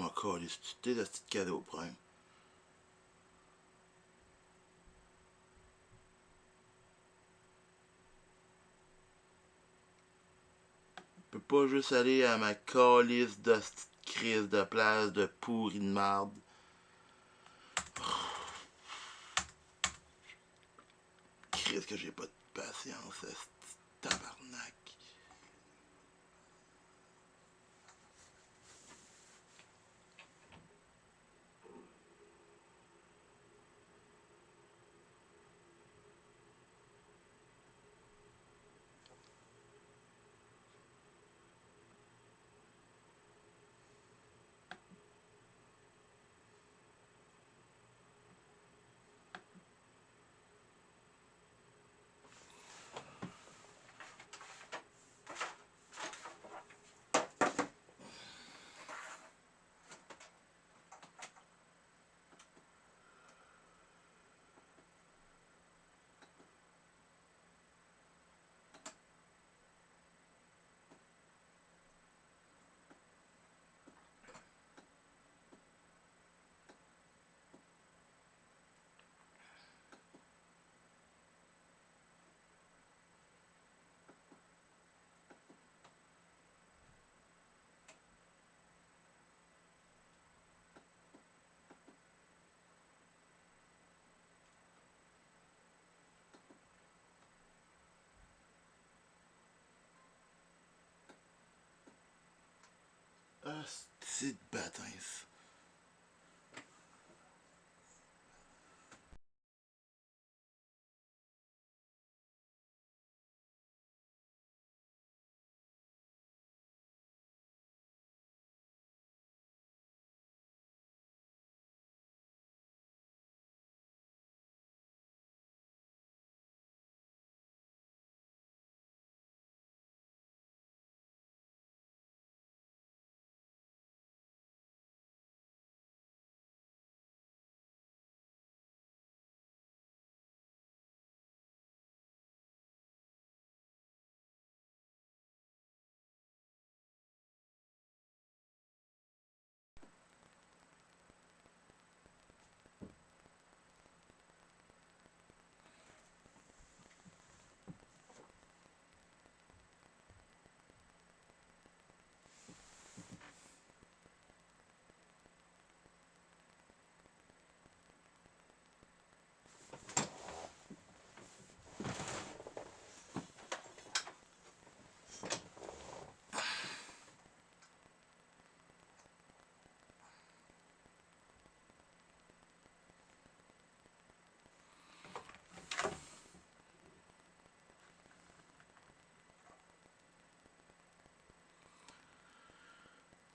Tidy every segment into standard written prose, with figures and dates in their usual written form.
m'en calisse, tu de petit cadeau prime. Je peux pas juste aller à ma calisse de petite crise de place de pourri de marde. Crise que j'ai pas de patience, tabarnak. Ah, c'est de bâtins.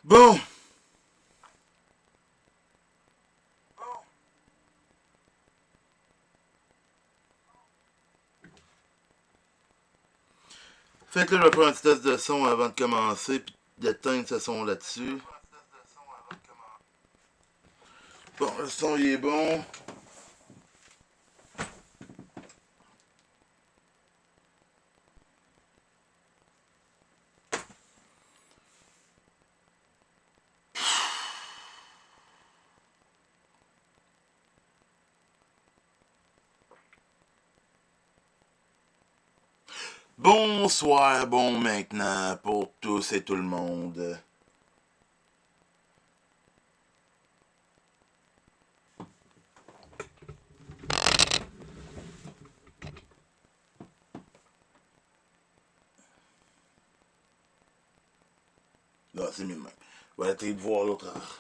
Bon! Fait que là, je vais prendre un petit test de son avant de commencer, puis d'éteindre ce son là-dessus. Bon, le son il est bon. Bonsoir, bon maintenant pour tous et tout le monde. Là, c'est mieux de même. Je vais essayer de voir l'autre heure.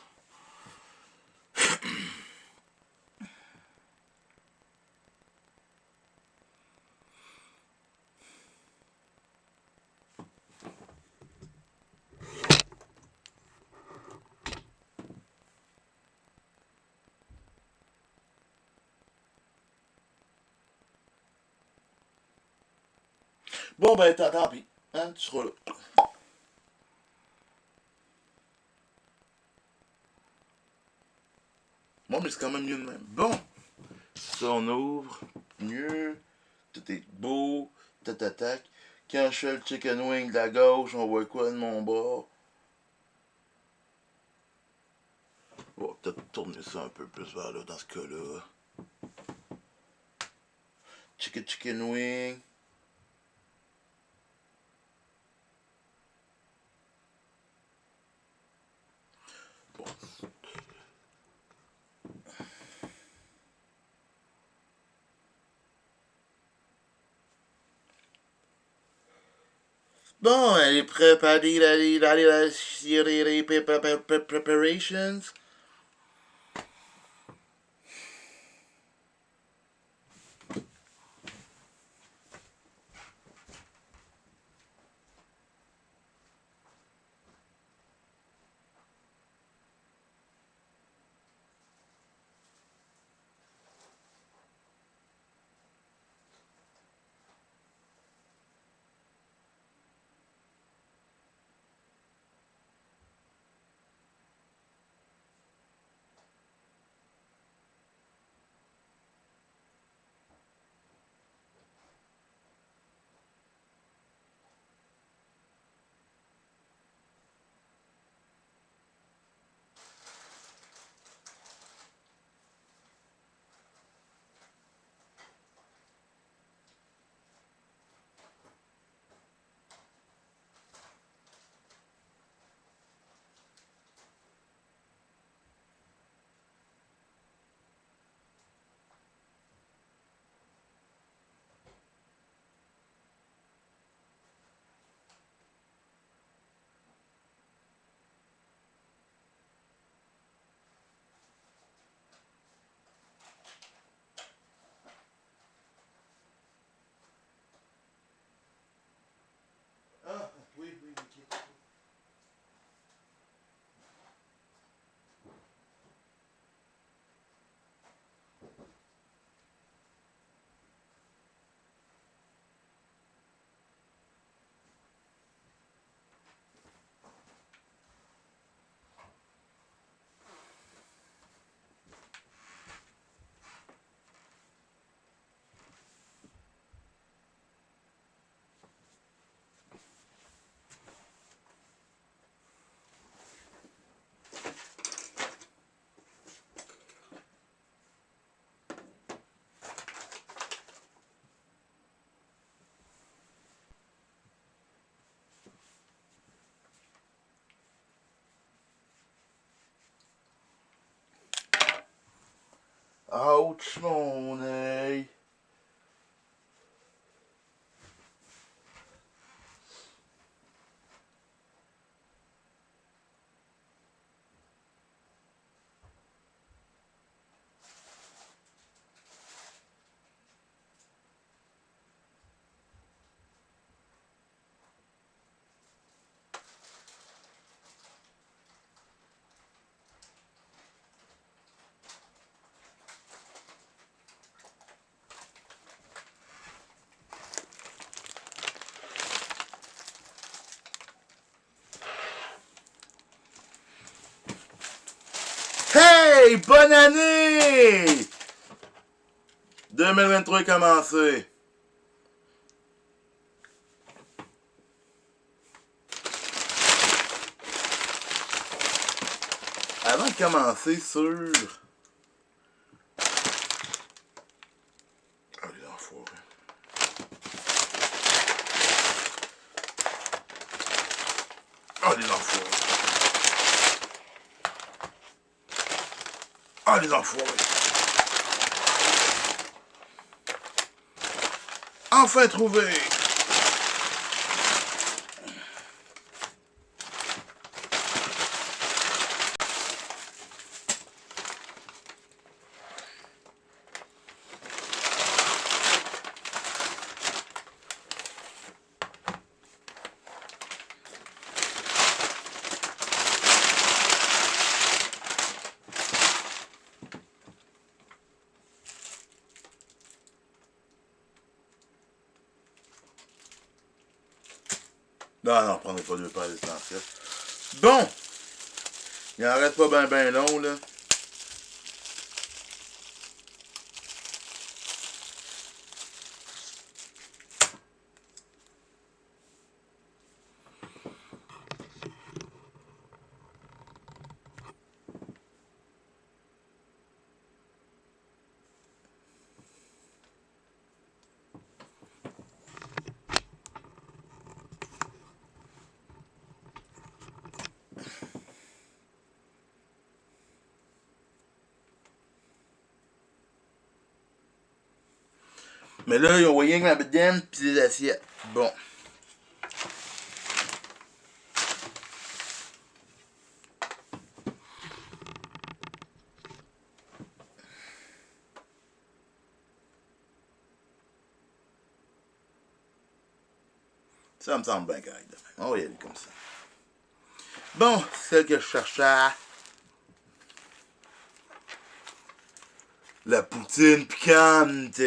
Bon, ben, tant pis. Hein, tu seras là. Bon, mais c'est quand même mieux de même. Bon, ça, on ouvre. Mieux. Tout est beau. Tac. Quand je fais le chicken wing de la gauche, on voit quoi de mon bras? peut-être tourner ça un peu plus vers là, dans ce cas-là. Chicken wing. Bon. Bon, elle est prête à aller les preparations. Ah, oui, oui, oui. Ouch, mon œil. Hey! Bonne année! 2023 est commencé. Avant de commencer sur... Ah, les enfoirés. Ah, les enfoirés. Ah, les enfoirés. Enfin trouvé. Non, non, prenez pas deux paires d'essentiels. Bon! Il en reste pas ben long, là. Mais là, ils ont voyé avec ma bedaine pis des assiettes. Bon. Ça me semble bien correct demain. On va y aller comme ça. Bon, celle que je cherchais. La poutine piquante.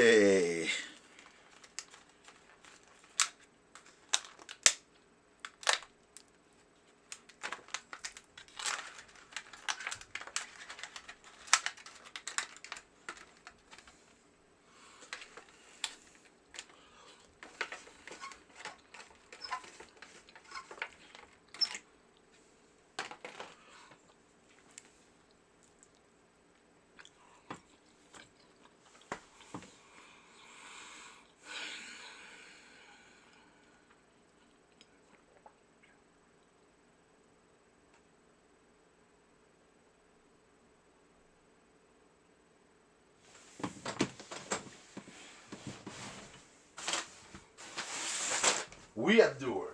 Oui, Abdour.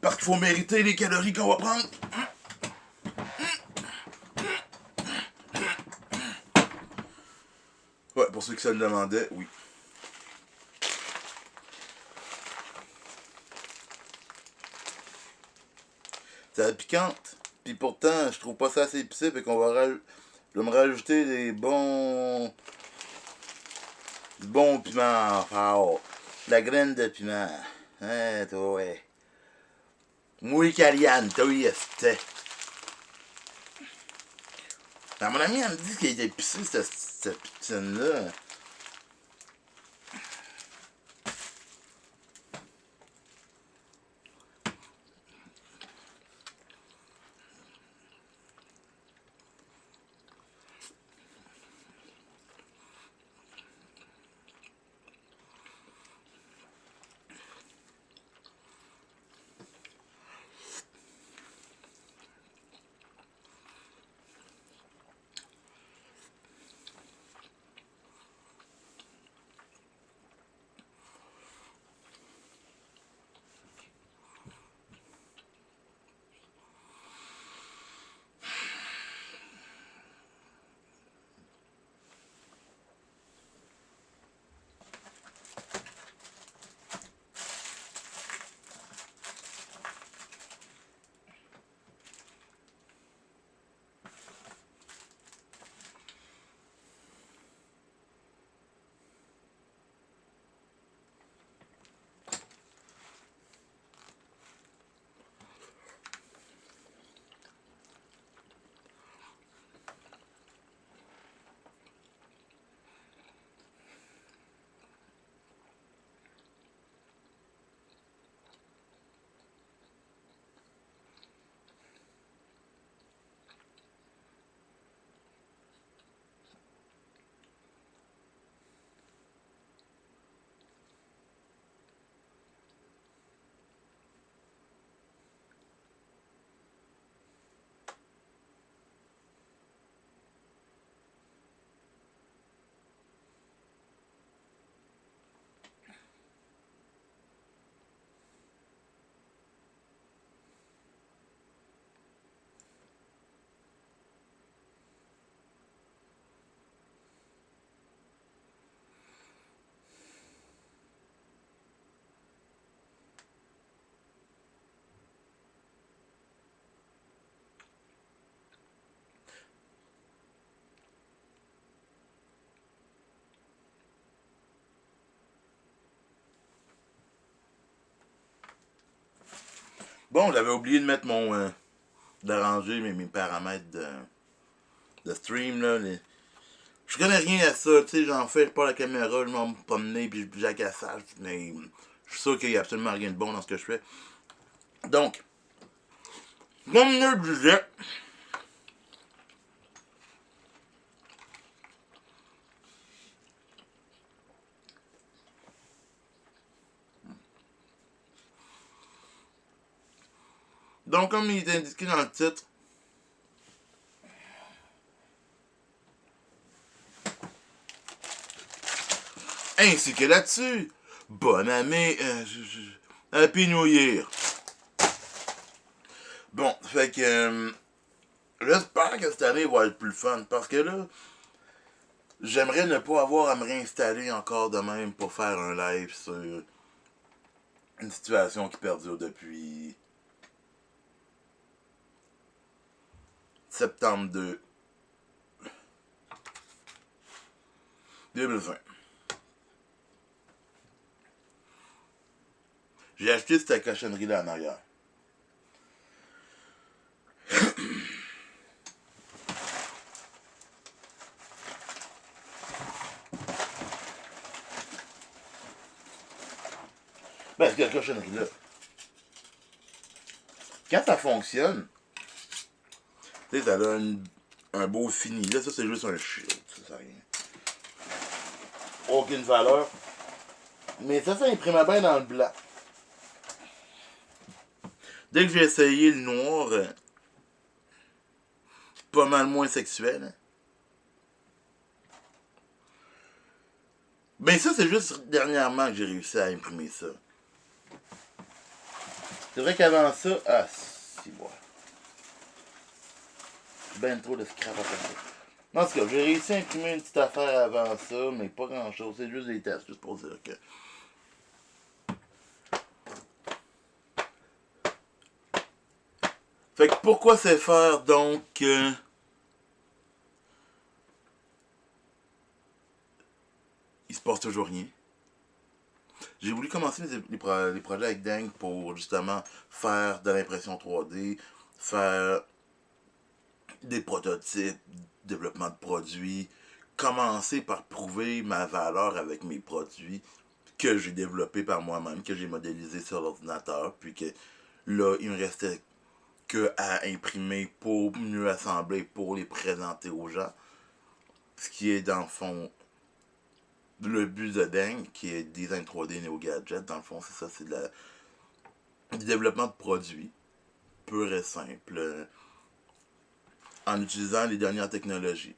Parce qu'il faut mériter les calories qu'on va prendre. Ouais, pour ceux qui se le demandaient, oui. C'est piquante. Puis pourtant, je trouve pas ça assez épicé, fait qu'on va je vais me rajouter du bon piment fort. La graine de piment. Hein, toi, ouais. Muy caliente, oui, c'était. Mon ami, elle me dit qu'elle était épicée, cette poutine-là. Bon, j'avais oublié de mettre d'arranger mes paramètres de stream, là. Je connais rien à ça, tu sais, j'en fais, je pars la caméra, je m'en promener, puis je j'agaçage, mais je suis sûr qu'il y a absolument rien de bon dans ce que je fais. Donc, comme je disais, donc comme il est indiqué dans le titre, ainsi que là-dessus, bonne année, Happy New Year. Bon, fait que j'espère que cette année va être plus fun, parce que là, j'aimerais ne pas avoir à me réinstaller encore de même pour faire un live sur une situation qui perdure depuis septembre 2020. J'ai acheté cette cochonnerie-là en arrière. Ben, cette cochonnerie-là, quand ça fonctionne, tu sais, ça a un beau fini. Là, ça, c'est juste un shield. Ça n'a rien. Aucune valeur. Mais ça imprimait bien dans le blanc. Dès que j'ai essayé le noir, pas mal moins sexuel. Hein. Mais ça, c'est juste dernièrement que j'ai réussi à imprimer ça. C'est vrai qu'avant ça, ah, si, bon. Ben trop de scrap à faire. En tout cas, j'ai réussi à imprimer une petite affaire avant ça, mais pas grand chose. C'est juste des tests, juste pour dire que. Fait que pourquoi c'est faire donc. Il se passe toujours rien. J'ai voulu commencer les projets avec Deng pour justement faire de l'impression 3D, faire des prototypes, développement de produits, commencer par prouver ma valeur avec mes produits que j'ai développés par moi-même, que j'ai modélisé sur l'ordinateur, puis que là, il me restait que à imprimer pour mieux assembler, pour les présenter aux gens. Ce qui est dans le fond le but de Deng, qui est Design 3D Neo Gadget, dans le fond, c'est ça, c'est du développement de produits, pur et simple, en utilisant les dernières technologies.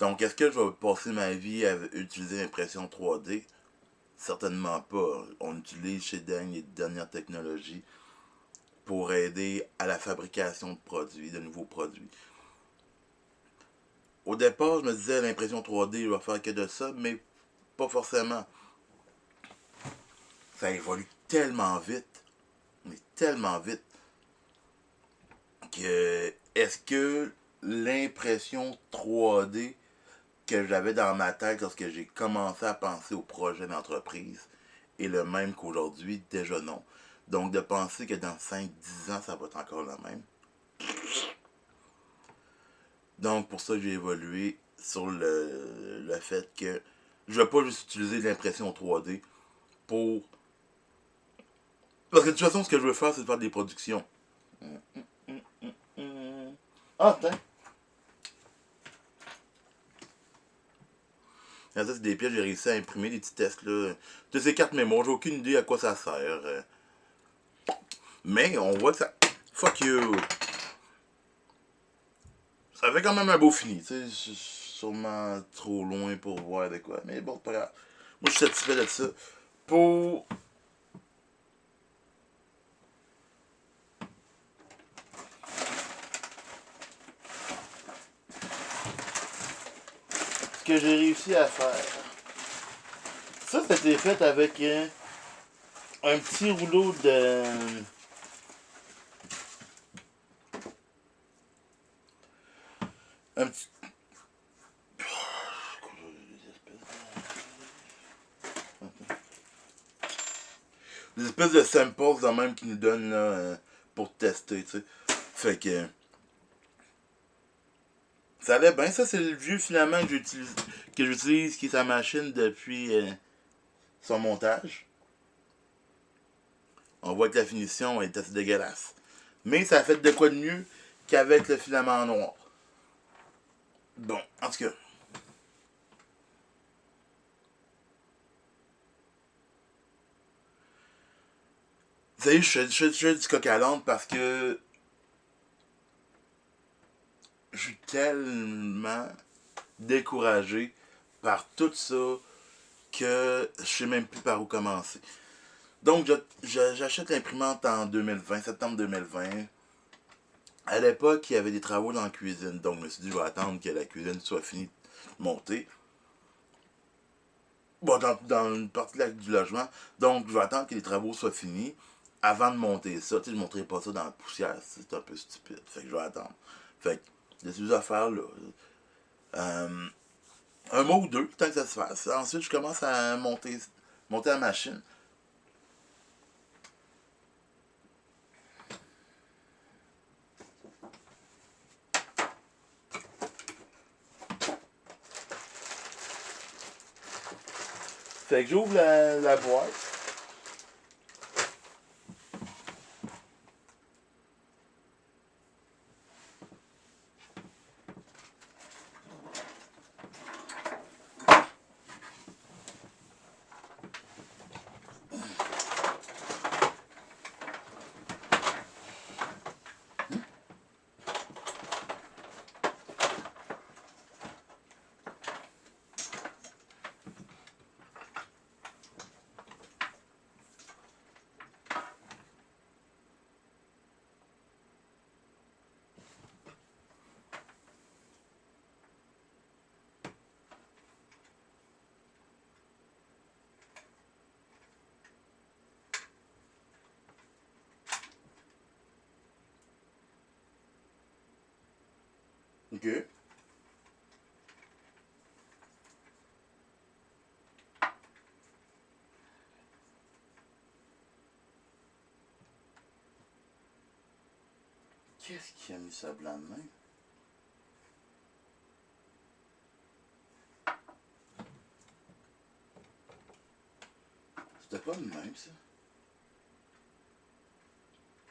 Donc, est-ce que je vais passer ma vie à utiliser l'impression 3D? Certainement pas. On utilise chez Deng les dernières technologies pour aider à la fabrication de produits, de nouveaux produits. Au départ, je me disais l'impression 3D, je vais faire que de ça, mais pas forcément. Ça évolue tellement vite, mais tellement vite, que est-ce que l'impression 3D que j'avais dans ma tête lorsque j'ai commencé à penser au projet d'entreprise est le même qu'aujourd'hui? Déjà non. Donc de penser que dans 5-10 ans, ça va être encore le même. Donc pour ça, j'ai évolué sur le fait que je ne vais pas juste utiliser l'impression 3D pour... Parce que de toute façon, ce que je veux faire, c'est de faire des productions. Ah, tiens. Ça, c'est des pièces, j'ai réussi à imprimer des petits tests là. De ces cartes mémoire, j'ai aucune idée à quoi ça sert. Mais on voit que ça. Fuck you! Ça fait quand même un beau fini, tu sais. Je suis sûrement trop loin pour voir de quoi. Mais bon, pas grave. Moi, je suis satisfait de ça. Pour. Ce que j'ai réussi à faire. Ça, c'était fait avec un petit rouleau de. Un petit. Des espèces de samples de même qui nous donnent là, pour tester, tu sais. Fait que Ça allait bien. Ça, c'est le vieux filament que j'utilise qui est sa machine depuis son montage. On voit que la finition est assez dégueulasse. Mais ça a fait de quoi de mieux qu'avec le filament noir. Bon, en tout cas. Vous savez, je fais du coq à l'âne parce que je suis tellement découragé par tout ça que je sais même plus par où commencer. Donc, j'achète l'imprimante en 2020, septembre 2020. À l'époque, il y avait des travaux dans la cuisine. Donc, je me suis dit, je vais attendre que la cuisine soit finie de monter. Bon, dans une partie du logement. Donc, je vais attendre que les travaux soient finis avant de monter ça. Tu sais, je ne montrerai pas ça dans la poussière. C'est un peu stupide. Fait que je vais attendre. Fait que, il y a ces affaires-là. Euh, un mois ou deux, tant que ça se fasse. Ensuite, je commence à monter la machine. Fait que j'ouvre la boîte. OK. Qu'est-ce qui a mis ça blanc de main? C'était pas de même, ça.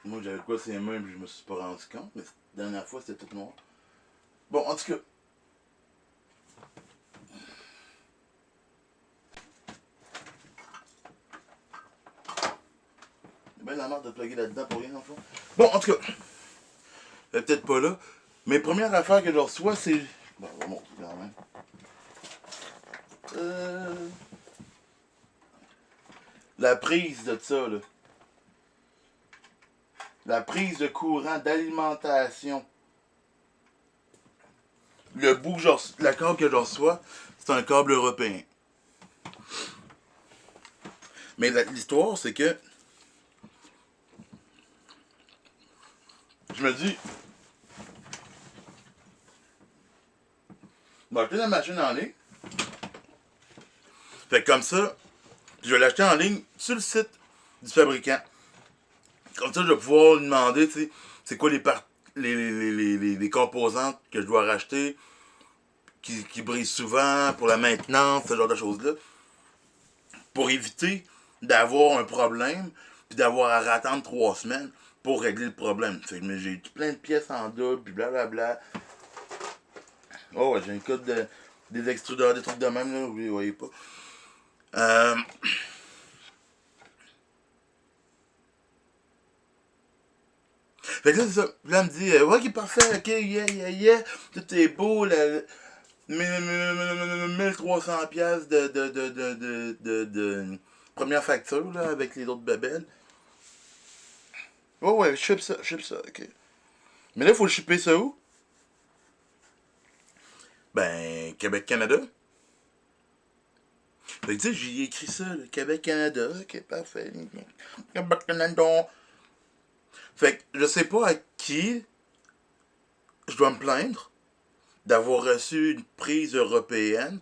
Moi, j'avais quoi ces mains, puis je me suis pas rendu compte, mais la dernière fois, c'était tout noir. Bon, en tout cas. Ben la merde de plugger là-dedans pour rien, en fond. Bon, en tout cas. Peut-être pas là. Mais première affaire que je reçois, c'est. Bon, on va montrer quand même. Euh... La prise de ça, là. La prise de courant d'alimentation. Le bout que la câble que je reçois, c'est un câble européen. Mais l'histoire, c'est que je me dis, je vais acheter la machine en ligne. Fait que comme ça, je vais l'acheter en ligne sur le site du fabricant. Comme ça, je vais pouvoir lui demander, tu sais, c'est quoi les composantes que je dois racheter, qui brisent souvent, pour la maintenance, ce genre de choses-là. Pour éviter d'avoir un problème, puis d'avoir à attendre 3 semaines pour régler le problème. Fait que j'ai plein de pièces en double, puis blablabla. Oh, ouais, j'ai un code des extrudeurs, des trucs de même, là, vous les voyez pas. Euh, Fait que là, c'est ça. Là, elle me dit, ouais, ok, parfait, ok, yeah, yeah, yeah. Tout est beau, 1300 pièces de première facture, là, avec les autres babelles. Oh, ouais, je ship ça, ok. Mais là, il faut le shipper ça où? Ben, Québec-Canada. Fait que tu sais, j'ai écrit ça, le Québec-Canada, ok, parfait. Québec-Canada. Fait que je sais pas à qui je dois me plaindre d'avoir reçu une prise européenne,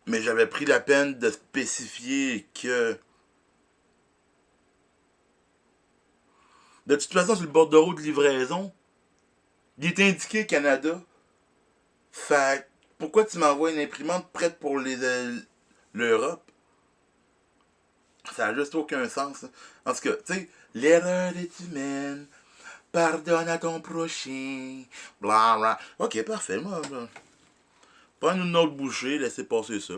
mais j'avais pris la peine de spécifier que de toute façon sur le bordereau de livraison, il est indiqué Canada, Fait pourquoi tu m'envoies une imprimante prête pour l'Europe? Ça n'a juste aucun sens. Hein. En tout cas, tu sais, l'erreur est humaine. Pardonne à ton prochain. Bla bla. Ok, parfait. Moi, prendre une autre bouchée, laissez passer ça.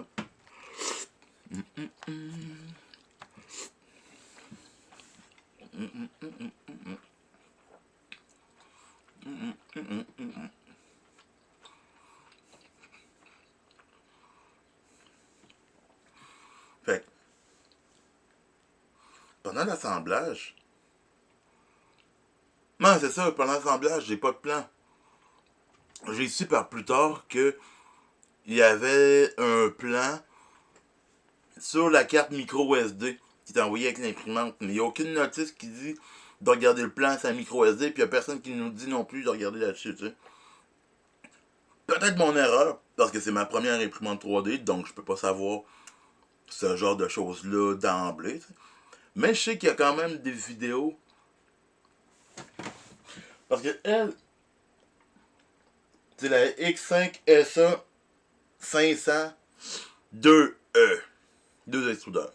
Fait pendant l'assemblage. Non, c'est ça, pendant l'assemblage, j'ai pas de plan. J'ai su par plus tard que il y avait un plan sur la carte micro SD qui est envoyée avec l'imprimante. Mais il n'y a aucune notice qui dit de regarder le plan sur la micro SD, puis il n'y a personne qui nous dit non plus de regarder là-dessus, tu sais. Peut-être mon erreur, parce que c'est ma première imprimante 3D, donc je peux pas savoir ce genre de choses-là d'emblée. Tu sais. Mais je sais qu'il y a quand même des vidéos. Parce que elle, c'est la X5SA 500 2E. Deux extrudeurs.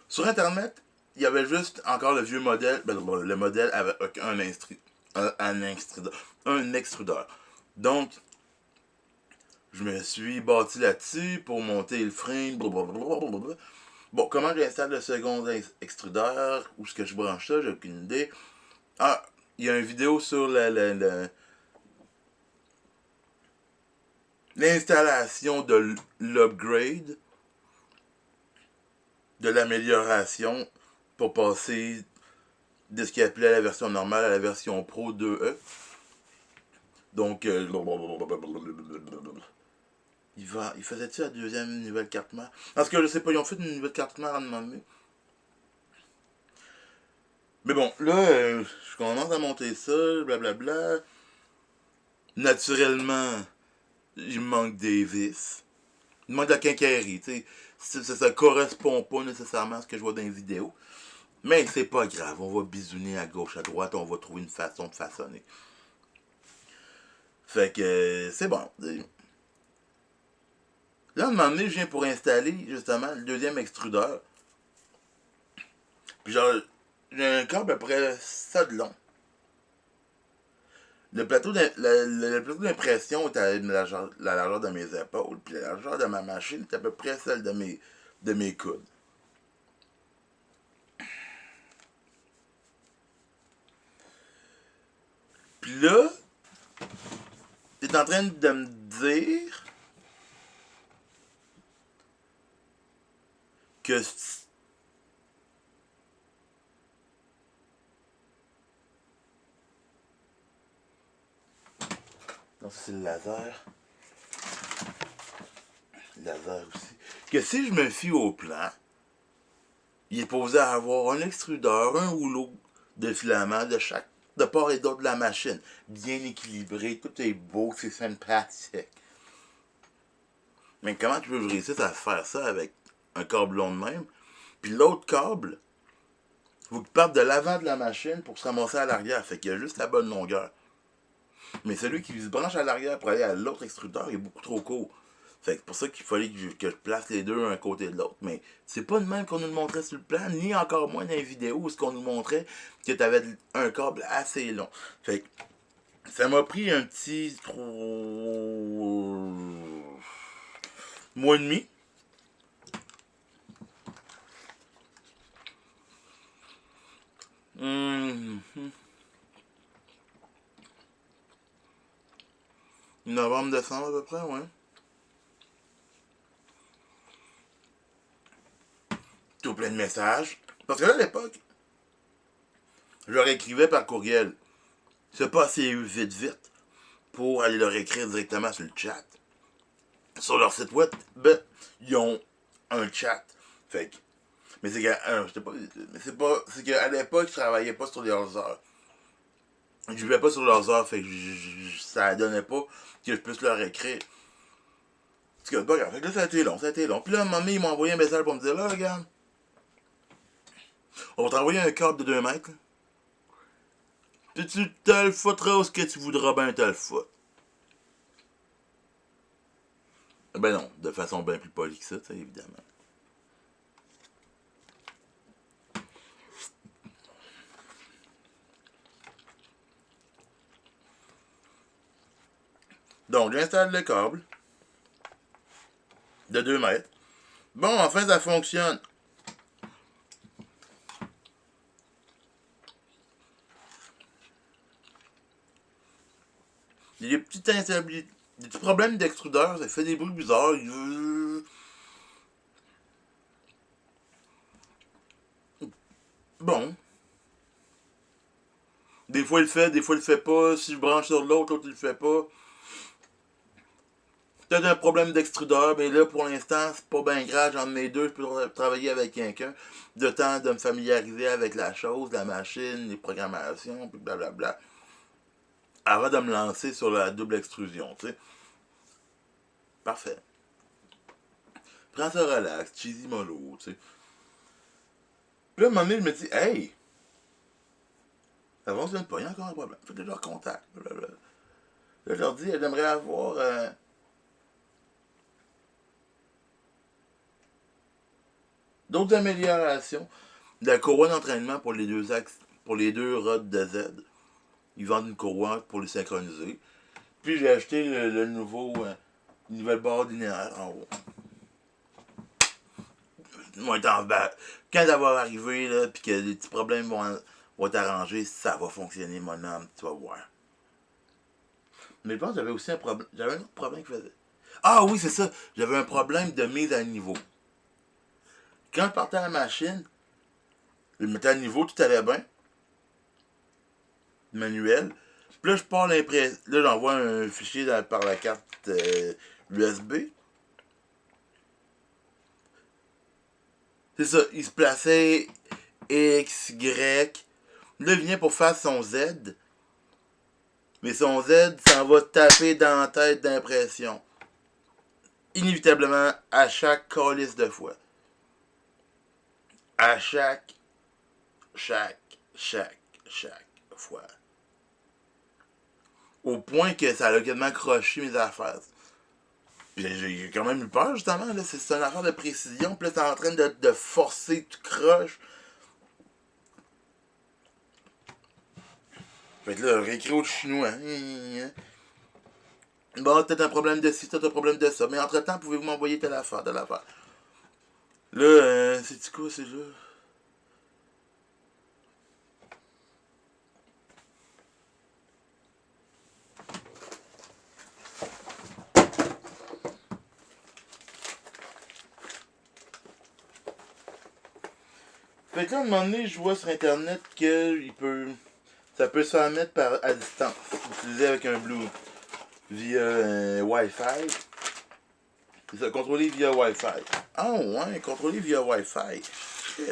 Sur Internet, il y avait juste encore le vieux modèle. Ben, le modèle avec un extrudeur. Donc, je me suis bâti là-dessus pour monter le frame. Blablabla. Bon, comment j'installe le second extrudeur? Où est-ce que je branche ça? J'ai aucune idée. Ah, il y a une vidéo sur l'installation de l'upgrade, de l'amélioration pour passer de ce qu'il appelait la version normale à la version Pro 2E. Donc, il faisait-tu la deuxième nouvelle carte mère? Parce que je sais pas, ils ont fait une nouvelle carte mère à un moment donné. Mais bon, là, je commence à monter ça, blablabla. Naturellement, il me manque des vis. Il me manque de la quincaillerie, tu sais. Ça correspond pas nécessairement à ce que je vois dans les vidéos. Mais c'est pas grave, on va bisouner à gauche, à droite, on va trouver une façon de façonner. Fait que c'est bon. Là, à un moment donné, je viens pour installer justement le deuxième extrudeur. Puis genre, j'ai un câble à peu près ça de long. Le plateau d'impression est à la largeur de mes épaules, puis la largeur de ma machine est à peu près celle de mes coudes. Puis là, t'es en train de me dire que non, ça c'est le laser. Le laser aussi. Que si je me fie au plan, il est posé à avoir un extrudeur, un rouleau de filament de part et d'autre de la machine. Bien équilibré, tout est beau, c'est sympathique. Mais comment tu veux réussir à faire ça avec un câble long de même? Puis l'autre câble, faut qu'il parte de l'avant de la machine pour se ramasser à l'arrière. Fait qu'il y a juste la bonne longueur. Mais celui qui se branche à l'arrière pour aller à l'autre extrudeur est beaucoup trop court. Fait que c'est pour ça qu'il fallait que je place les deux un côté de l'autre. Mais c'est pas de même qu'on nous le montrait sur le plan, ni encore moins dans les vidéos où ce qu'on nous montrait que tu avais un câble assez long. Fait que ça m'a pris un petit 3 mois et demi. Hum, Novembre, décembre à peu près, ouais. Tout plein de messages. Parce que là, à l'époque, je leur écrivais par courriel. C'est pas assez vite pour aller leur écrire directement sur le chat. Sur leur site web, ben, ils ont un chat. Fait que, mais c'est c'est qu'à l'époque, je travaillais pas sur leurs heures. Je vivais pas sur leurs heures, fait que ça donnait pas que je puisse leur écrire. Parce que, pas grave. Fait que là, ça a été long, ça a été long. Puis là, à un moment donné, ils m'ont envoyé un message pour me dire, là, regarde, on va t'envoyer un câble de 2 mètres. Tu te le foutras où ce que tu voudras bien te le foutre. Ben non, de façon bien plus polie que ça, évidemment. Donc, j'installe le câble de 2 mètres. Bon, enfin, ça fonctionne. Il y a des petites instabilités, des petits problèmes d'extrudeur, ça fait des bruits bizarres. Bon. Des fois il le fait, des fois il le fait pas. Si je branche sur l'autre, l'autre il le fait pas. Peut-être un problème d'extrudeur, mais là pour l'instant, c'est pas bien grave, j'en ai deux, je peux travailler avec quelqu'un. De temps de me familiariser avec la chose, la machine, les programmations, puis blablabla. Avant de me lancer sur la double extrusion, tu sais. Parfait. Prends ça relax, cheesy mollo, tu sais. Puis là, à un moment donné, je me dis, hey, ça fonctionne pas, il y a encore un problème. Fait que je leur contacte. Blablabla. Là, je leur dis, j'aimerais avoir d'autres améliorations. La courroie d'entraînement pour les deux axes, pour les deux rods de Z. Ils vendent une courroie pour les synchroniser. Puis j'ai acheté le nouveau, une nouvelle barre linéaire en haut. Moi, en bas. Quand ça va arriver, là, puis que les petits problèmes vont être arrangés, ça va fonctionner, mon homme, tu vas voir. Mais je pense que j'avais aussi un problème. J'avais un autre problème qui faisait. Ah oui, c'est ça. J'avais un problème de mise à niveau. Quand je partais à la machine, je me mettais à niveau, tout allait bien. Manuel. Puis là, je pars l'impression. Là, j'envoie un fichier par la carte USB. C'est ça, il se plaçait X, Y. Là, il vient pour faire son Z. Mais son Z s'en va taper dans la tête d'impression. Inévitablement, à chaque calice de fois. À chaque fois. Au point que ça a quasiment croché mes affaires. Puis j'ai quand même eu peur, justement. Là. C'est une affaire de précision. Puis là, t'es en train de forcer, tu croches. Fait que là, réécrit au chinois. Bon, peut-être un problème de ci, peut-être un problème de ça. Mais entre-temps, pouvez-vous m'envoyer telle affaire, telle affaire. Là, c'est quoi, c'est là? Fait que là, à un moment donné, je vois sur Internet que ça peut se faire mettre à distance. Utilisé avec un Blue via Wi-Fi. C'est ça, contrôler via Wi-Fi. Ah ouais, contrôler via Wi-Fi.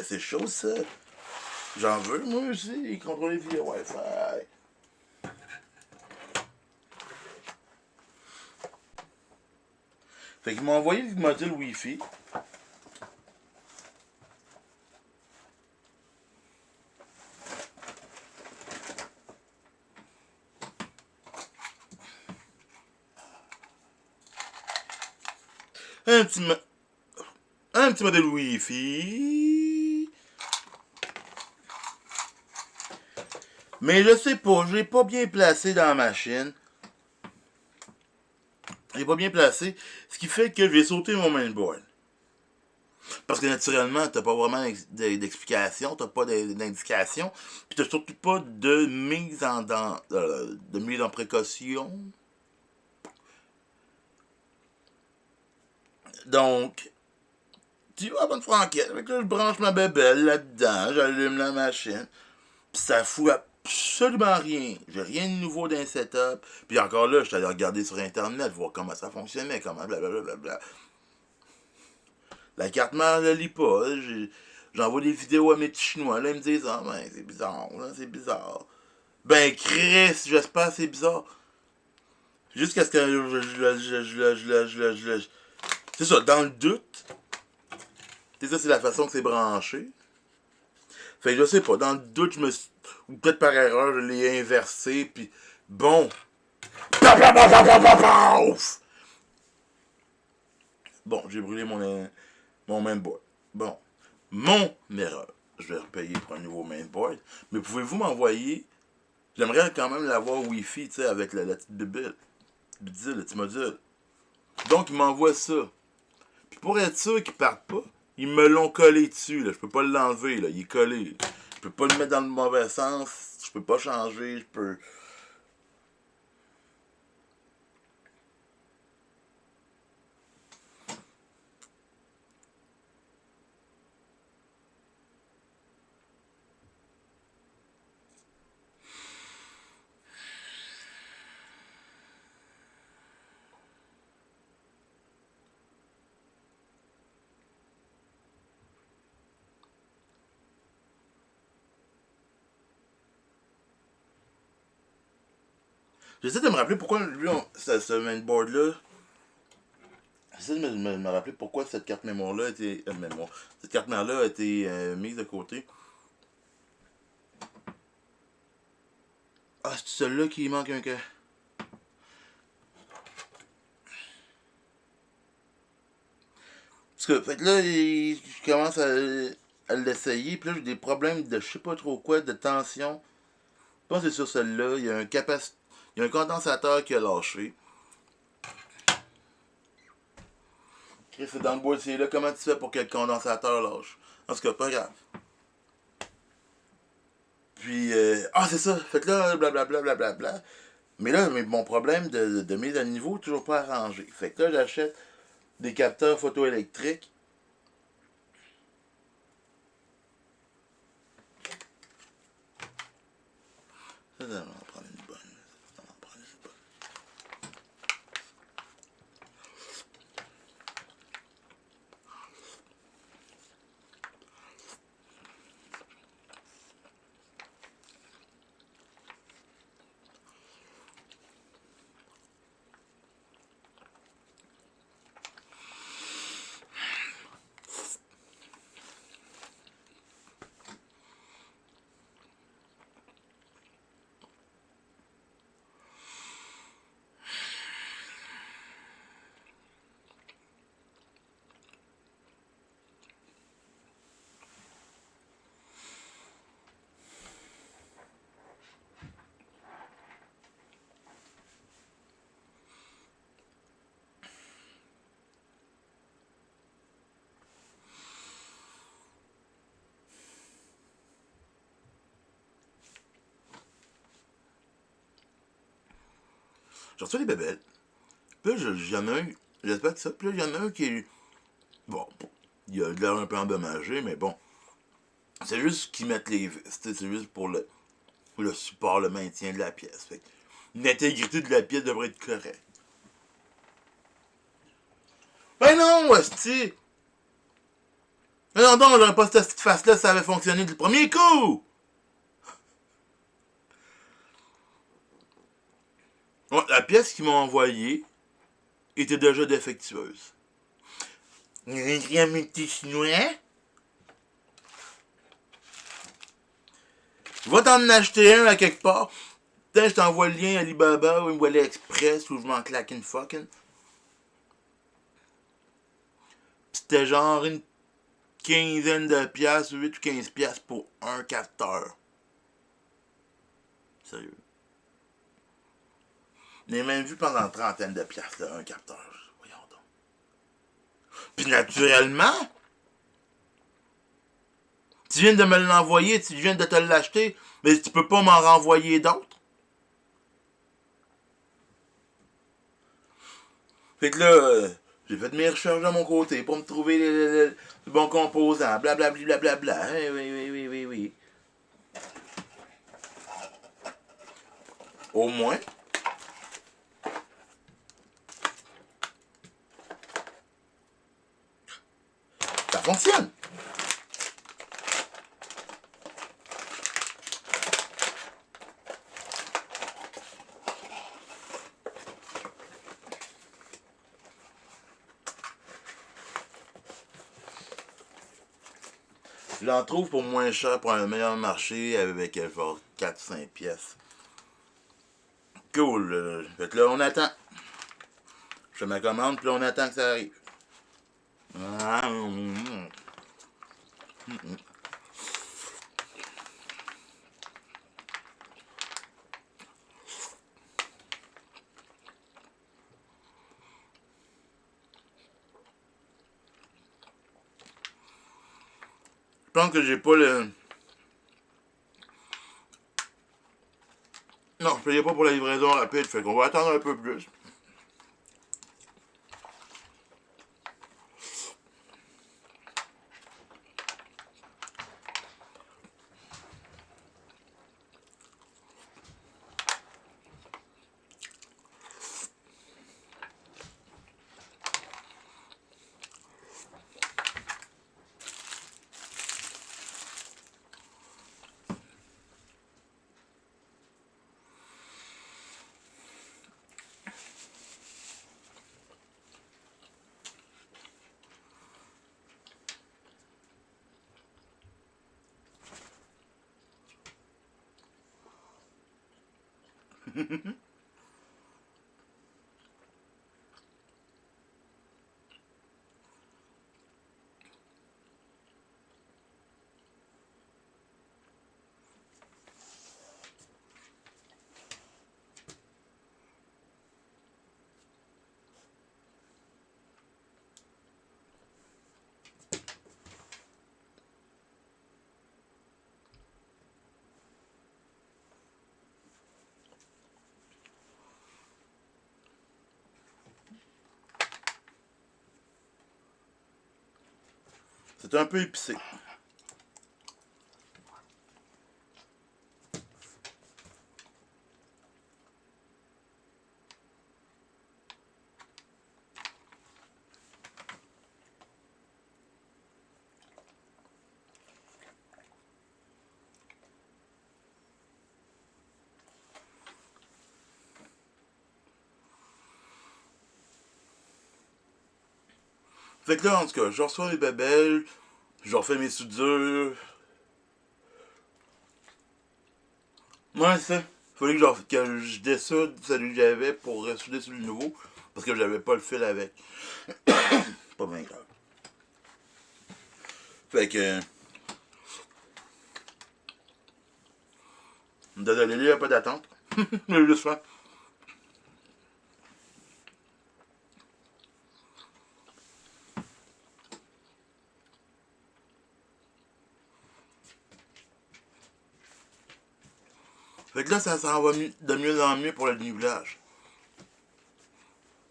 C'est chaud ça. J'en veux moi aussi, contrôler via Wi-Fi. Fait qu'ils m'ont envoyé le module Wi-Fi. Un petit, un petit modèle Wi-Fi. Mais je sais pas, je l'ai pas bien placé dans la machine. Je l'ai pas bien placé. Ce qui fait que je vais sauter mon mainboard. Parce que naturellement, t'as pas vraiment d'explication, t'as pas d'indication, puis t'as surtout pas de mise en précaution. Donc, tu vas à bonne franquette. Avec là, je branche ma bébelle là-dedans, j'allume la machine, puis ça fout absolument rien. J'ai rien de nouveau dans le setup. Puis encore là, je suis allé regarder sur Internet, voir comment ça fonctionnait, comment blablabla. La carte mère ne lit pas. J'envoie des vidéos à mes petits chinois. Là, ils me disent, ah, ben, c'est bizarre, là, c'est bizarre. Ben, Chris, j'espère que c'est bizarre. Jusqu'à ce que c'est ça, dans le doute. C'est ça, c'est la façon que c'est branché. Fait que je sais pas, dans le doute, je me suis. Ou peut-être par erreur, je l'ai inversé, puis bon. Bon, j'ai brûlé mon mainboard. Bon, mon erreur. Je vais repayer pour un nouveau mainboard. Mais pouvez-vous m'envoyer. J'aimerais quand même l'avoir Wi-Fi, tu sais, avec la petite bibille. Le petit module. Donc, il m'envoie ça. Puis pour être sûr qu'ils partent pas, ils me l'ont collé dessus. Là. Je peux pas l'enlever. Là. Il est collé. Je peux pas le mettre dans le mauvais sens. Je peux pas changer. Je peux. J'essaie de me rappeler pourquoi lui, ce mainboard-là. J'essaie de me rappeler pourquoi cette carte mémoire-là a été. Cette carte mère-là a été mise de côté. Ah, c'est celle-là qui manque un cas. Parce que, fait que là, je commence à l'essayer, puis là, j'ai des problèmes de je sais pas trop quoi, de tension. Je pense que c'est sur celle-là, il y a il y a un condensateur qui a lâché. Chris, c'est dans le boîtier là, comment tu fais pour que le condensateur lâche? En tout cas, pas grave. Puis, c'est ça, fait que là, blablabla, blablabla. Mais là, mon problème de mise à niveau, toujours pas arrangé. Fait que là, j'achète des capteurs photoélectriques. Ça va en prendre une bonne. Ça va en prendre une bonne. J'ai reçu des bébelles. Puis là, il y en a un. J'espère que ça. Puis là, il y en a un qui est. Bon, il a l'air un peu endommagé, mais bon. C'est juste qu'ils mettent les vis. C'est juste pour le support, le maintien de la pièce. Fait que l'intégrité de la pièce devrait être correcte. Ben non, hostie! Mais non, donc, j'aurais pas cette petite face-là, ça avait fonctionné du premier coup! Ouais, la pièce qu'ils m'ont envoyée était déjà défectueuse. Rien multi chinois? Va t'en acheter un à quelque part. Peut-être je t'envoie le lien Alibaba ou AliExpress ou je m'en claque une fucking. C'était genre une quinzaine de piastres, 8 ou 15 piastres pour un capteur. Sérieux. J'ai même vu pendant une trentaine de piastres, là, un capteur. Voyons donc. Puis naturellement, tu viens de me l'envoyer, tu viens de te l'acheter, mais tu peux pas m'en renvoyer d'autres. Fait que là, j'ai fait mes recherches de mon côté pour me trouver les bons composants, blablabla, blablabla. Oui, oui, oui, oui, oui, oui. Au moins, ça fonctionne. J'en trouve pour moins cher, pour un meilleur marché, avec genre 4-5 pièces. Cool. Fait que là, on attend. Je fais ma commande, puis là, on attend que ça arrive. Ah, Je pense que j'ai pas le. Non, je payais pas pour la livraison rapide, fait qu'on va attendre un peu plus. C'est un peu épicé. Fait que là, en tout cas, je reçois mes babelles, je refais mes soudures. Ouais, c'est ça. Fallait que je dessoude celui que j'avais pour ressouder celui nouveau. Parce que j'avais pas le fil avec. Pas bien grave. Fait que. Désolé, il n'y a pas d'attente. Mais juste ça. Fait que là, ça s'en va de mieux en mieux pour le nivelage.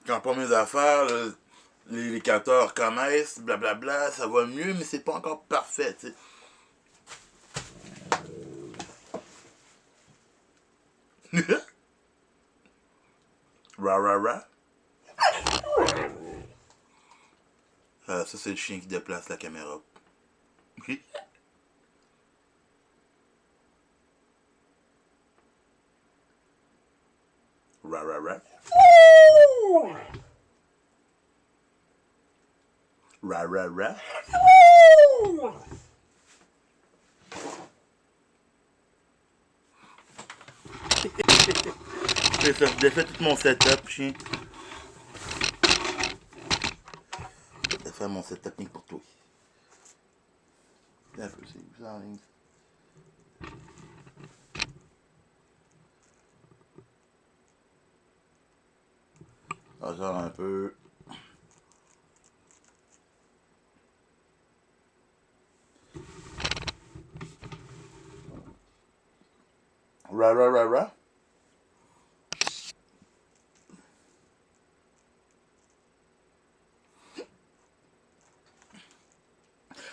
Quand pas mes affaires, les capteurs connaissent, blablabla, ça va mieux, mais c'est pas encore parfait, tu sais. Ra ra ra. Ça, c'est le chien qui déplace la caméra. Ok? Ra ra ra. Ra ra ra. C'est ça, j'ai fait tout mon setup, chien. J'ai fait mon setup technique pour toi. Un peu, c'est vous en ligne. Encore un peu. Ra ra ra ra.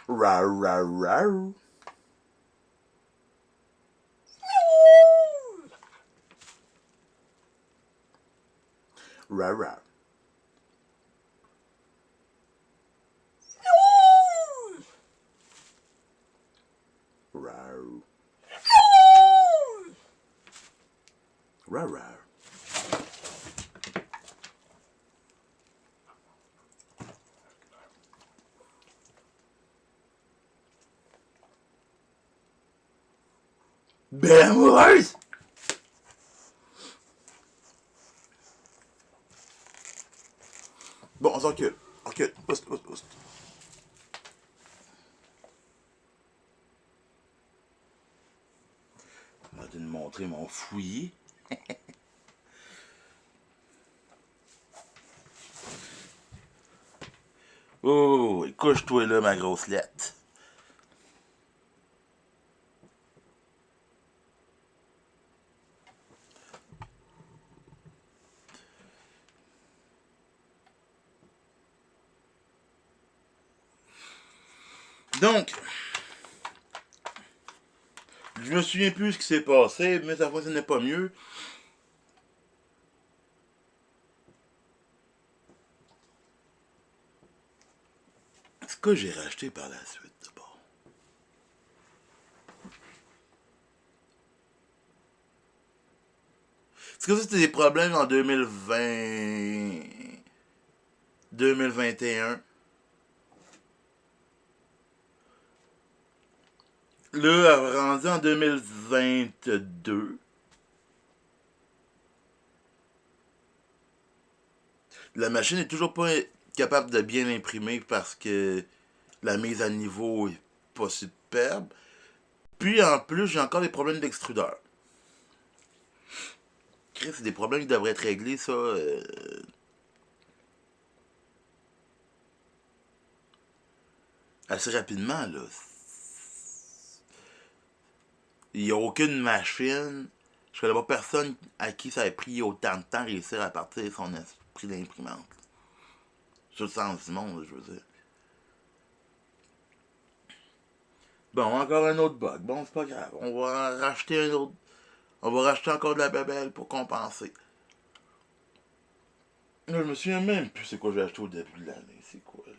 Ra ra ra. Ra ra. Ra ra ra. Ben amoureuse! Bon, on s'en recule. Recule. Oust, oust, oust. On va te montrer mon fouillis. Oh, couche-toi là, ma grosse lettre. Donc, je me souviens plus ce qui s'est passé, mais ça fonctionnait pas mieux. Ce que j'ai racheté par la suite, d'abord. Est-ce que ça, c'était des problèmes en 2020... 2021? Là, rendu en 2022, la machine est toujours pas capable de bien imprimer parce que la mise à niveau est pas superbe. Puis en plus, j'ai encore des problèmes d'extrudeur. Chris, c'est des problèmes qui devraient être réglés, ça. Assez rapidement, là. Il n'y a aucune machine. Je connais pas personne à qui ça a pris autant de temps de réussir à partir de son esprit d'imprimante. Sur le sens du monde, je veux dire. Bon, encore un autre bug. Bon, c'est pas grave. On va racheter un autre. On va racheter encore de la babelle pour compenser. Là, je me souviens même plus c'est quoi j'ai acheté au début de l'année. C'est quoi, là?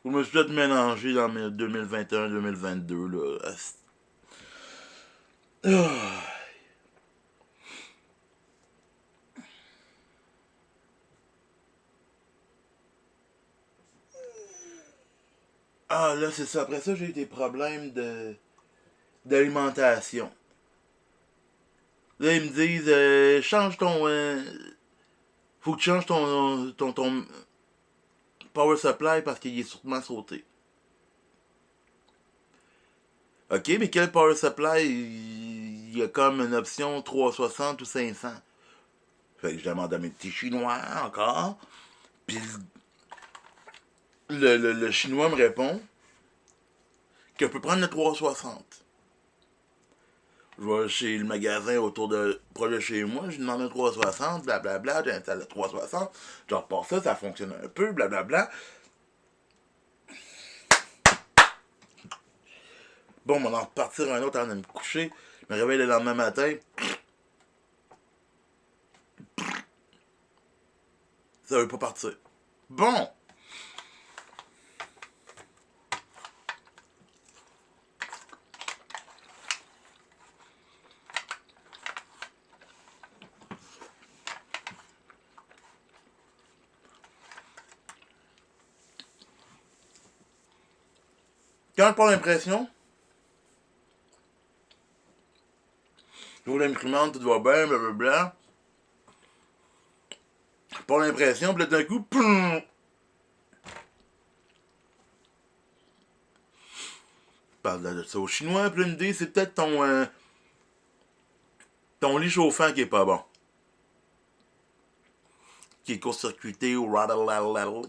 Ou je me suis peut-être mélangé dans mes 2021-2022, là. Ah. Ah, là, c'est ça. Après ça, j'ai eu des problèmes d'alimentation. Là, ils me disent, change ton... faut que tu changes ton power supply parce qu'il est sûrement sauté. Ok, mais quel power supply? Il y a comme une option 360 ou 500. Fait que je demande à mes petits chinois encore. Puis le chinois me répond que je peux prendre le 360. Je vais chez le magasin autour de proche de chez moi, je demande un 360, blablabla, j'installe le 360, je repars ça, ça fonctionne un peu, blablabla. Bon, on va en repartir un autre avant de me coucher. Je me réveille le lendemain matin. Ça veut pas partir. Bon! Quand je prends l'impression, j'ouvre l'imprimante, tout va bien, blablabla. Je prends l'impression, puis là d'un coup, poum! Je parle de ça au chinois, puis là, il me dit, c'est peut-être ton lit chauffant qui est pas bon. Qui est court-circuité ou radalalalal.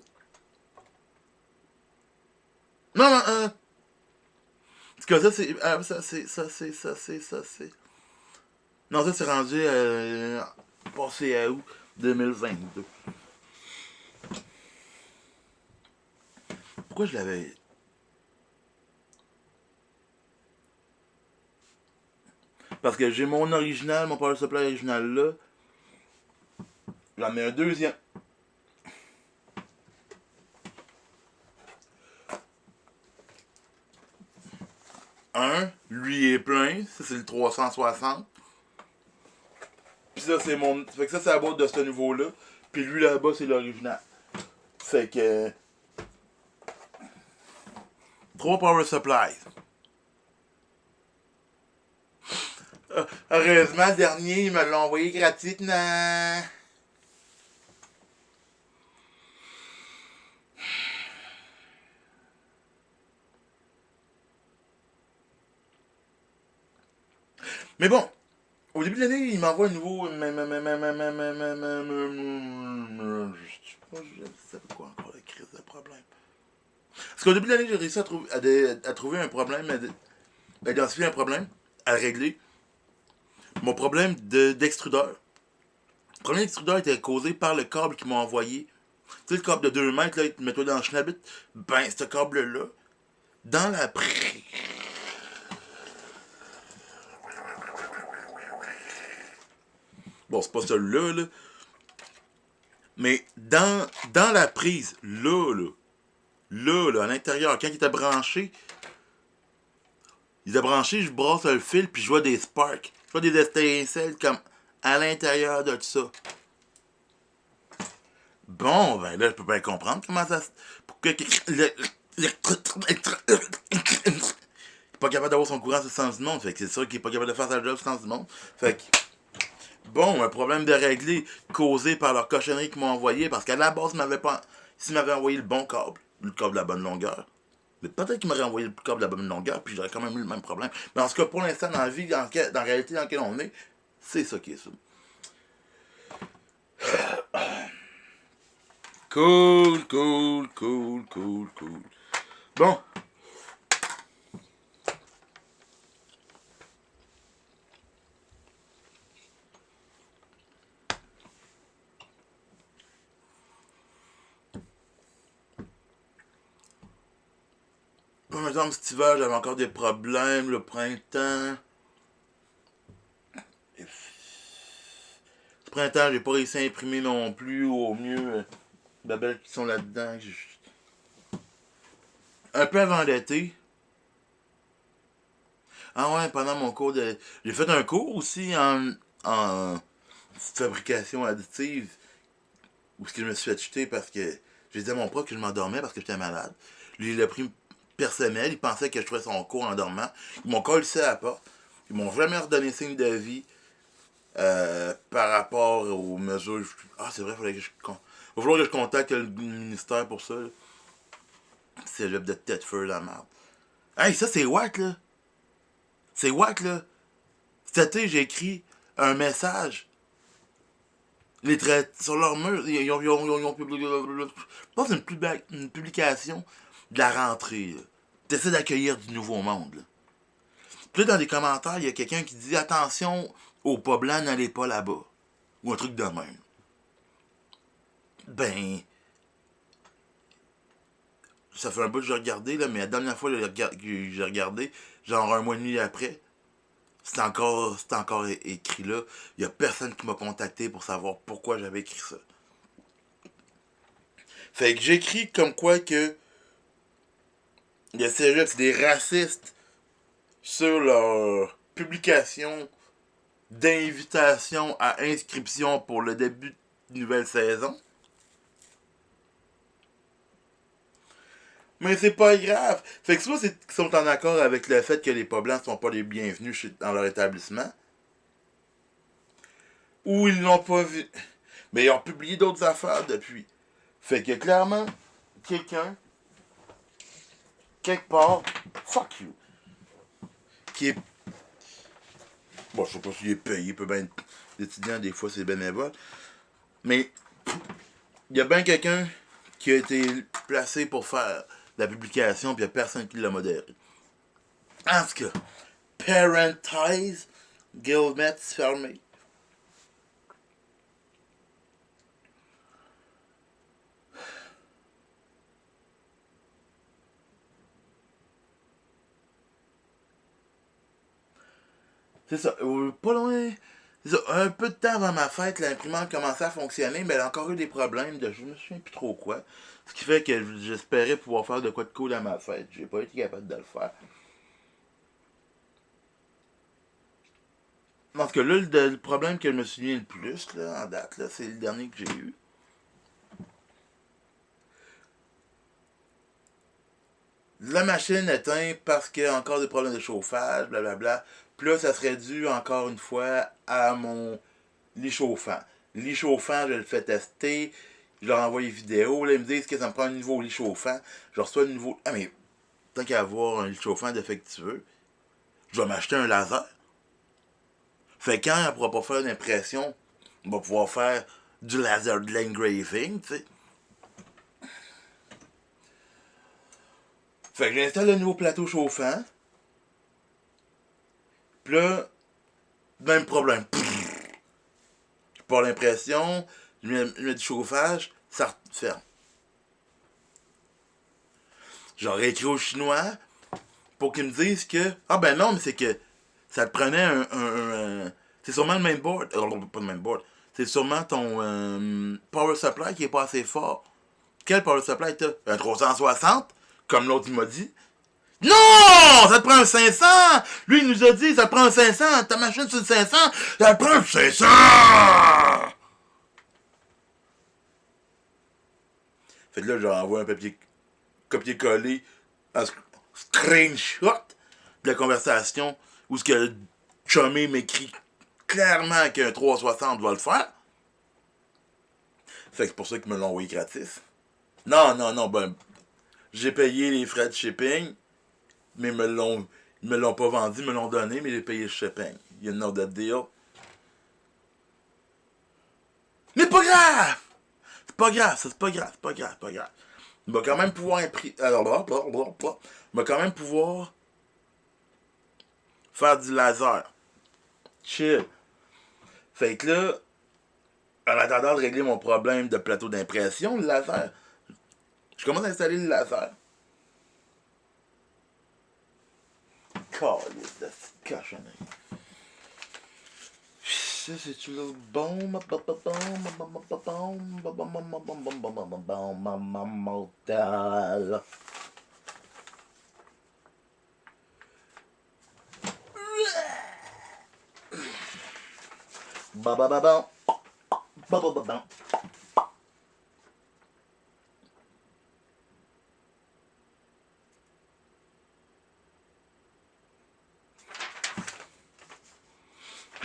Non, non, parce que ça, c'est. Ah, ça, c'est. Non, ça, c'est rendu passé à août 2022. Pourquoi je l'avais. Parce que j'ai mon original, mon power supply original là. J'en mets un deuxième. Un, lui est plein, ça c'est le 360. Puis ça c'est mon. Fait que ça c'est la boîte de ce niveau-là. Puis lui là-bas c'est l'original. Fait que 3 power supplies. Heureusement, le dernier, ils me l'ont envoyé gratuitement. Mais bon, au début de l'année, il m'envoie un nouveau. Je sais pas quoi encore la crise de problème. Parce qu'au début de l'année, j'ai réussi à trouver un problème, à identifier un problème, à le régler. Mon problème d'extrudeur. Le problème d'extrudeur était causé par le câble qu'ils m'ont envoyé. Tu sais, le câble de 2 mètres, là, mets-toi dans le schnabit. Ben, ce câble-là, dans la. Bon, c'est pas celui-là, là. Mais dans la prise, là, à l'intérieur, quand il était branché, je brasse le fil, puis je vois des sparks. Je vois des étincelles comme à l'intérieur de tout ça. Bon, ben là, je peux bien comprendre comment ça. Pour que. Il est pas capable d'avoir son courant sur le sens du monde. Fait que c'est sûr qu'il est pas capable de faire sa job sur le sens du monde. Fait que. Bon, un problème de régler causé par leur cochonnerie qu'ils m'ont envoyé parce qu'à la base, s'ils m'avaient envoyé le câble de la bonne longueur, mais peut-être qu'ils m'auraient envoyé le câble de la bonne longueur, puis j'aurais quand même eu le même problème. Mais en tout cas, pour l'instant, dans la vie, dans la réalité dans laquelle on est, c'est ça qui est ça. Cool, cool, cool, cool, cool. Bon. Par exemple, cet hiver, j'avais encore des problèmes. Le printemps. Ce printemps, j'ai pas réussi à imprimer non plus. Au mieux, les belles qui sont là-dedans. Un peu avant l'été. Ah ouais, pendant mon cours de. J'ai fait un cours aussi en fabrication additive. Où ce que je me suis fait jeter parce que j'ai dit à mon prof que je m'endormais parce que j'étais malade. Lui, il a pris personnel. Il pensait que je trouvais son cours en dormant. Ils m'ont collé à la porte. Ils m'ont jamais redonné signe de vie par rapport aux mesures. Ah, c'est vrai, il va falloir que je contacte le ministère pour ça. C'est le de tête feu la merde. Hey, ça c'est wack là. C'est wack là. Cet été, j'ai écrit un message. Les traites sur leur mur, ils ont publié. Je pense que c'est une publication de la rentrée. T'essaies d'accueillir du nouveau monde. Là. Puis là, dans les commentaires, il y a quelqu'un qui dit attention aux pas blancs, n'allez pas là-bas. Ou un truc de même. Ben, ça fait un bout que j'ai regardé, là, mais la dernière fois que j'ai regardé, genre un mois et demi après, c'est encore écrit là. Il y a personne qui m'a contacté pour savoir pourquoi j'avais écrit ça. Fait que j'écris comme quoi que le cégep, c'est des racistes sur leur publication d'invitation à inscription pour le début de nouvelle saison. Mais c'est pas grave. Fait que soit c'est qu'ils sont en accord avec le fait que les pas blancs sont pas les bienvenus dans leur établissement, ou ils l'ont pas vu. Mais ils ont publié d'autres affaires depuis. Fait que clairement, quelqu'un, quelque part, fuck you, qui est. Bon, je sais pas s'il est payé, peut bien être étudiant, des fois c'est bénévole. Mais il y a bien quelqu'un qui a été placé pour faire la publication, puis il n'y a personne qui l'a modéré. En tout cas, Parentize, Guillemets fermé. C'est ça. Pas loin. C'est ça. Un peu de temps avant ma fête, l'imprimante commençait à fonctionner, mais elle a encore eu des problèmes de je me souviens plus trop quoi. Ce qui fait que j'espérais pouvoir faire de quoi de cool à ma fête. J'ai pas été capable de le faire. Parce que là, le problème que je me souviens le plus, là, en date, là, c'est le dernier que j'ai eu. La machine éteint parce qu'il y a encore des problèmes de chauffage, blablabla. Puis là, ça serait dû encore une fois à mon lit chauffant. Lit chauffant, je le fais tester. Je leur envoie les vidéos. Là, ils me disent que ça me prend un nouveau lit chauffant. Je reçois un nouveau. Ah, mais tant qu'à avoir un lit chauffant défectueux, je vais m'acheter un laser. Fait que quand elle pourra pas faire d'impression, on va pouvoir faire du laser, de l'engraving, tu sais. Fait que j'installe le nouveau plateau chauffant. Puis là, même problème. Je pars l'impression, je mets du chauffage, ça ferme. J'aurais écrit aux Chinois pour qu'ils me disent que. Ah ben non, mais c'est que ça te prenait c'est sûrement le mainboard. Pas le mainboard. C'est sûrement ton power supply qui est pas assez fort. Quel power supply t'as? Un 360? Comme l'autre il m'a dit. Non! Ça te prend un 500! Lui, il nous a dit, ça te prend un 500. Ta machine, c'est une 500. Ça te prend un 500! Fait que là, j'envoie un papier copier-coller, un screenshot de la conversation où ce que le chumé m'écrit clairement qu'un 360 va le faire. Fait que c'est pour ça qu'ils me l'ont envoyé gratis. Non, non, non, ben, j'ai payé les frais de shipping, mais ils me l'ont pas vendu, ils me l'ont donné, mais j'ai payé le shipping. You know that deal. Mais pas grave! C'est pas grave, ça, c'est pas grave, c'est pas grave, c'est pas grave. Il va quand même pouvoir imprimer. Alors, il va quand même pouvoir faire du laser. Chill. Fait que là, en attendant de régler mon problème de plateau d'impression, le laser, je commence à installer le laser. Calice de cochonnerie. Ça, c'est-tu le bon? Mortal.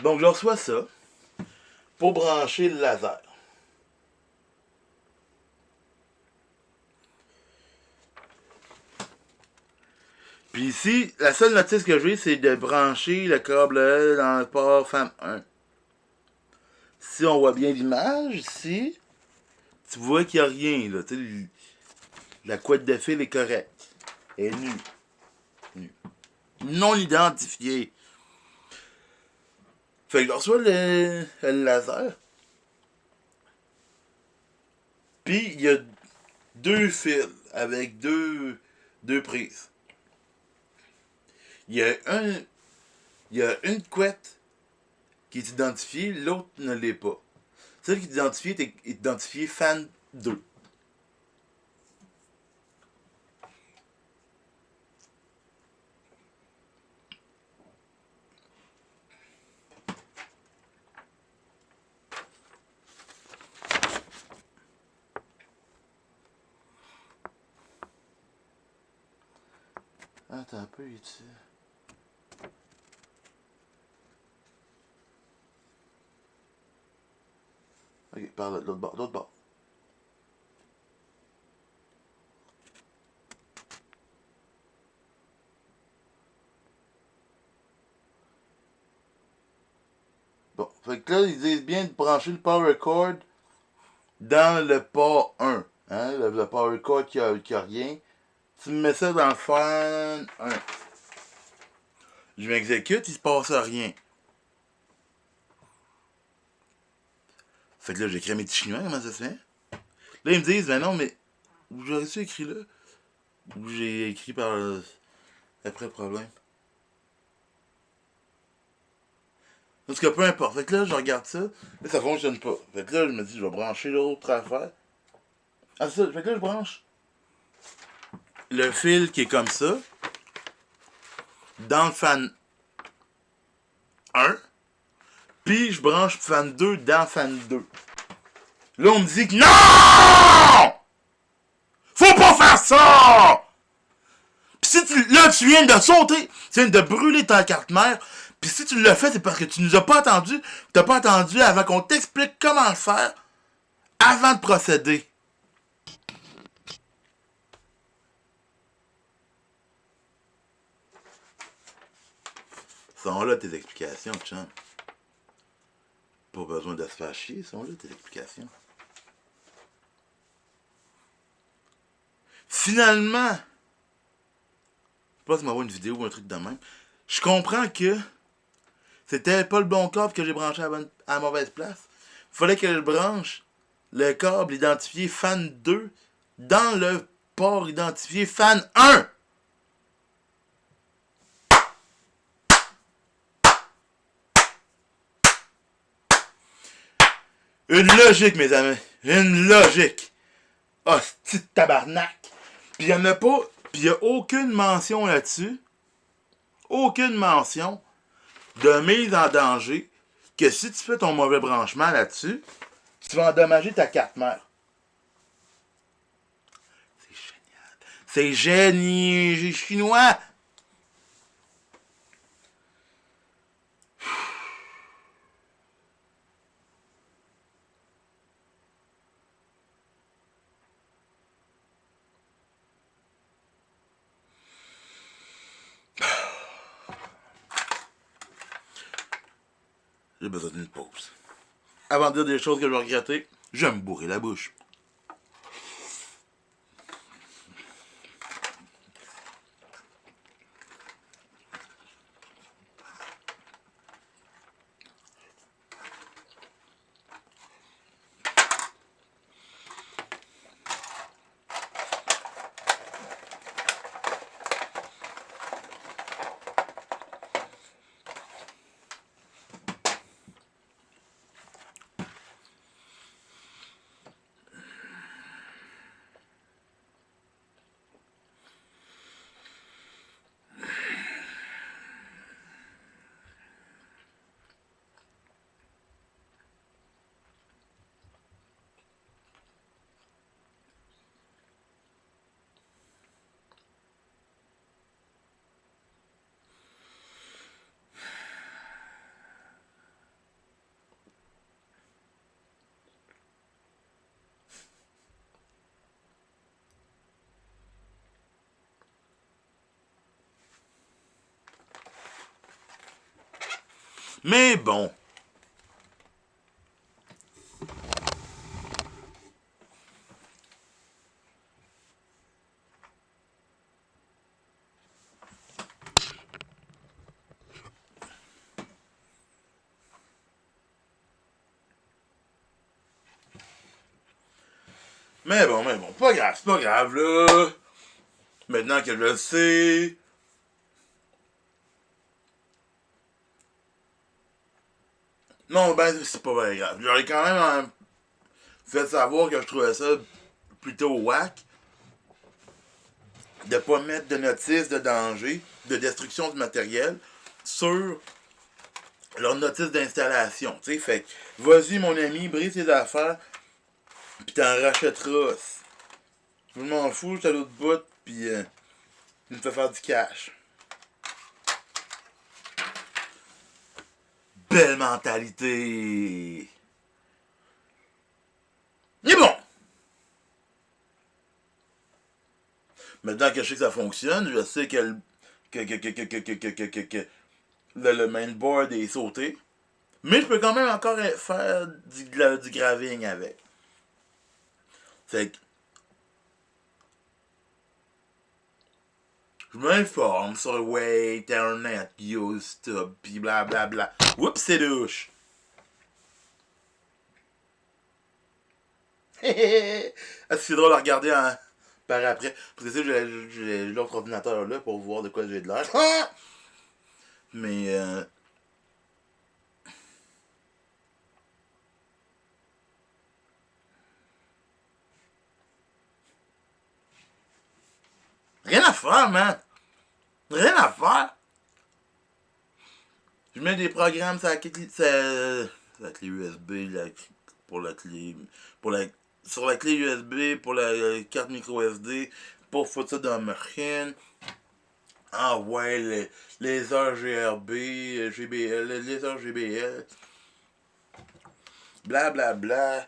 Donc, je reçois ça pour brancher le laser. Puis ici, la seule notice que j'ai, c'est de brancher le câble dans le port FAM 1. Si on voit bien l'image, ici, tu vois qu'il n'y a rien. Là. La couette de fil est correcte. Elle est nue. Non identifiée. Fait que je reçois le laser. Puis il y a deux fils avec deux prises. Il y a une couette qui est identifiée, l'autre ne l'est pas. Celle qui est identifiée est identifiée fan 2. Attends un peu, ici. Ok, par l'autre bord, l'autre bord. Bon, fait que là, ils disent bien de brancher le power cord dans le port 1. Hein, le power cord qui a rien. Tu me mets ça dans le fan 1. Je m'exécute, il se passe rien. Fait que là, j'écris à mes petits chinois, comment ça se fait? Là, ils me disent, ben non, mais où j'aurais su écrit là? Où j'ai écrit par après le problème. En tout cas, peu importe. Fait que là, je regarde ça. Là, ça fonctionne pas. Fait que là, je me dis, je vais brancher l'autre affaire. Ah, c'est ça. Fait que là, je branche le fil qui est comme ça dans le fan 1. Puis, je branche fan 2 dans fan 2. Là, on me dit que non! Faut pas faire ça! si tu viens de sauter, tu viens de brûler ta carte mère, puis si tu l'as fait, c'est parce que tu nous as pas attendu, t'as pas attendu avant qu'on t'explique comment le faire avant de procéder. Sont là tes explications, chum. Pas besoin de se faire chier, sont là tes explications. Finalement, je pense que m'envoie une vidéo ou un truc de même. Je comprends que c'était pas le bon câble que j'ai branché à la mauvaise place. Fallait que je branche le câble identifié fan 2 dans le port identifié fan 1. Une logique, mes amis. Une logique. Ah, oh, c'est tabarnak. Puis il n'y en a pas. Puis il n'y a aucune mention là-dessus. Aucune mention de mise en danger que si tu fais ton mauvais branchement là-dessus, tu vas endommager ta carte mère. C'est génial. C'est génie chinois. J'ai besoin d'une pause. Avant de dire des choses que je vais regretter, je vais me bourrer la bouche. Mais bon. Mais bon, c'est pas grave, là. Maintenant que je le sais. Non, ben, c'est pas bien grave. J'aurais quand même fait savoir que je trouvais ça plutôt whack de pas mettre de notice de danger, de destruction du matériel sur leur notice d'installation. Tu sais, fait vas-y, mon ami, brise tes affaires, pis t'en rachèteras. Je m'en fous, je suis à l'autre bout, pis tu me fais faire du cash. Belle mentalité! Mais bon! Maintenant que je sais que ça fonctionne, je sais que le mainboard est sauté. Mais je peux quand même encore faire du graving avec. Fait que je m'informe sur Way, Internet, YouTube, pis blablabla. Oups, c'est douche. C'est drôle à regarder par après. Parce que j'ai l'autre ordinateur là pour voir de quoi j'ai de l'air. Mais rien à faire, man. Rien à faire. Je mets des programmes sur la clé, USB, pour la clé, pour la, sur la clé USB, pour la carte micro SD, pour foutre ça dans ma machine. Ah ouais, les heures GRB, GBL, les heures GBL, blablabla. Bla, bla.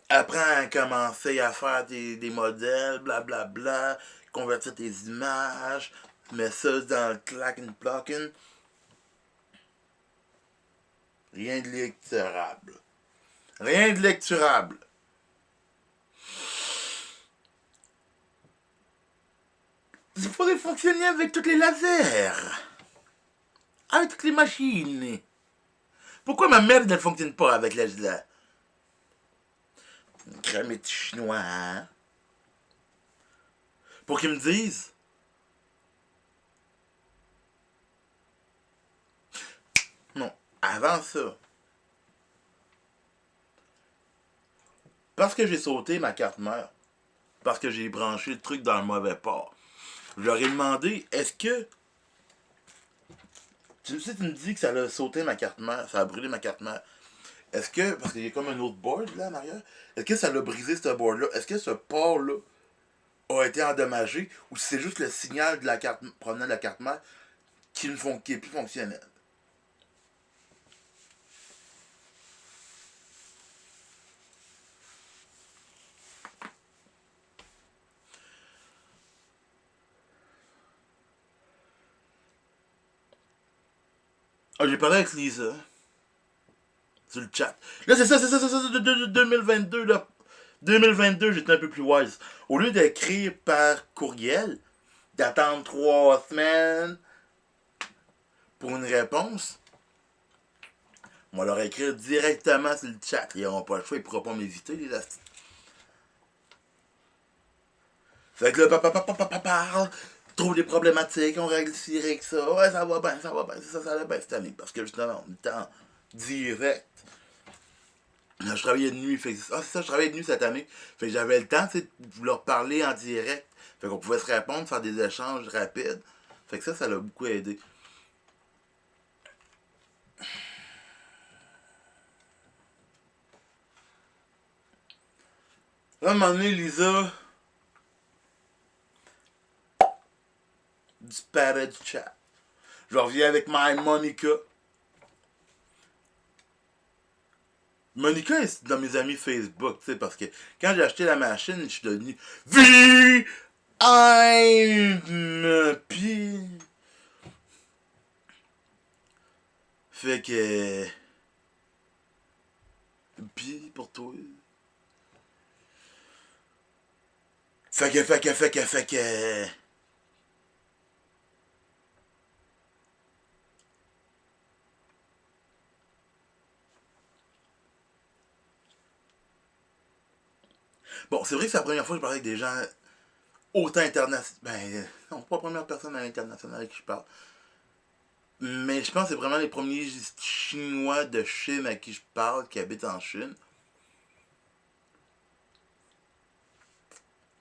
Apprends à commencer à faire des modèles, blablabla. Bla, bla. Convertir tes images, mets ça dans le clack and plugin. Rien de lecturable. Rien de lecturable. Il faudrait fonctionner avec tous les lasers. Avec toutes les machines. Pourquoi ma mère ne fonctionne pas avec la cramette chinois, hein? Pour qu'ils me disent, non, avant ça, parce que j'ai sauté ma carte mère, parce que j'ai branché le truc dans le mauvais port, je leur ai demandé, est-ce que, tu sais, tu me dis que ça a sauté ma carte mère, ça a brûlé ma carte mère, est-ce que, parce qu'il y a comme un autre board là en arrière, est-ce que ça l'a brisé ce board-là? Est-ce que ce port-là a été endommagé ou c'est juste le signal de la carte provenant de la carte mère qui est plus fonctionnel? Ah, j'ai parlé avec Lisa sur le chat. Là, c'est ça, 2022, là. 2022, j'étais un peu plus wise. Au lieu d'écrire par courriel, d'attendre 3 semaines pour une réponse, on va leur écrire directement sur le chat. Ils n'auront pas le choix, ils ne pourront pas m'éviter, les astuces. Fait que là, papa parle, trouve des problématiques, on règle ci, règle ça. Ouais, ça va bien, ça va bien cette année. Parce que justement, on est en direct. Là, je travaillais de nuit. Ah, c'est ça, je travaillais de nuit cette année. Fait que j'avais le temps, tu sais, de leur parler en direct. Fait qu'on pouvait se répondre, faire des échanges rapides. Fait que ça l'a beaucoup aidé. Là, à un moment donné, Lisa disparaît du chat. Je reviens avec My Monica. Monica est dans mes amis Facebook, tu sais, parce que quand j'ai acheté la machine, je suis devenu VIP. Fait que. Puis pour toi. Fait que. Bon, c'est vrai que c'est la première fois que je parlais avec des gens autant internationaux. Ben, non, pas la première personne à l'international avec qui je parle. Mais je pense que c'est vraiment les premiers Chinois de Chine à qui je parle qui habitent en Chine.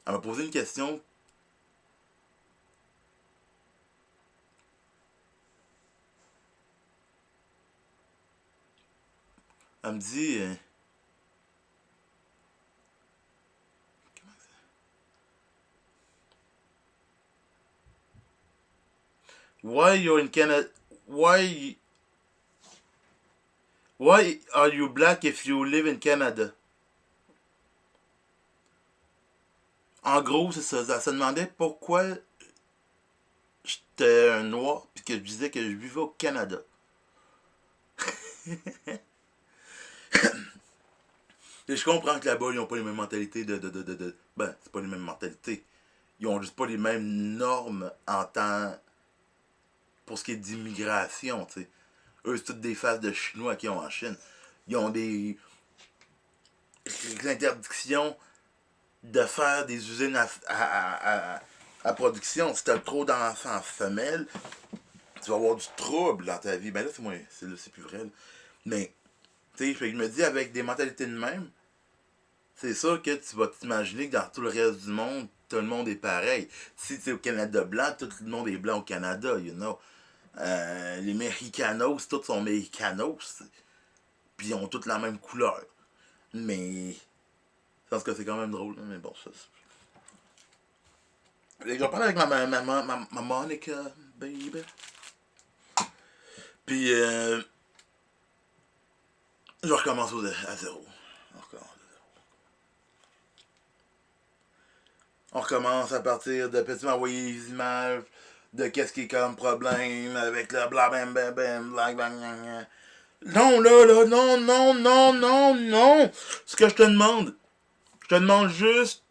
Elle m'a posé une question. Elle me dit. Why you're in Canada? Why. Why are you black if you live in Canada? En gros, c'est ça. Elle se demandait pourquoi j'étais un noir puis que je disais que je vivais au Canada. Et je comprends que là-bas, ils n'ont pas les mêmes mentalités Ben, c'est pas les mêmes mentalités. Ils ont juste pas les mêmes normes en temps. Pour ce qui est d'immigration, tu sais. Eux, c'est toutes des faces de Chinois qui ont en Chine. Ils ont des interdictions de faire des usines à production. Si t'as trop d'enfants femelles, tu vas avoir du trouble dans ta vie. Ben là, c'est plus vrai. Là. Mais, tu sais, je me dis, avec des mentalités de même, c'est sûr que tu vas t'imaginer que dans tout le reste du monde, tout le monde est pareil. Si tu es au Canada blanc, tout le monde est blanc au Canada, you know. Les Mexicanos, tous sont Mexicanos. Puis ils ont toutes la même couleur. Mais. Je pense que c'est quand même drôle, mais bon, ça. Je vais parler avec ma Monica, baby. Puis, je recommence à zéro. On recommence. On recommence à partir de petit m'envoyer les images de qu'est-ce qui est comme problème avec le bla bam bam bam bla bla bla. Non, là, non, non, non, non, non. Ce que je te demande juste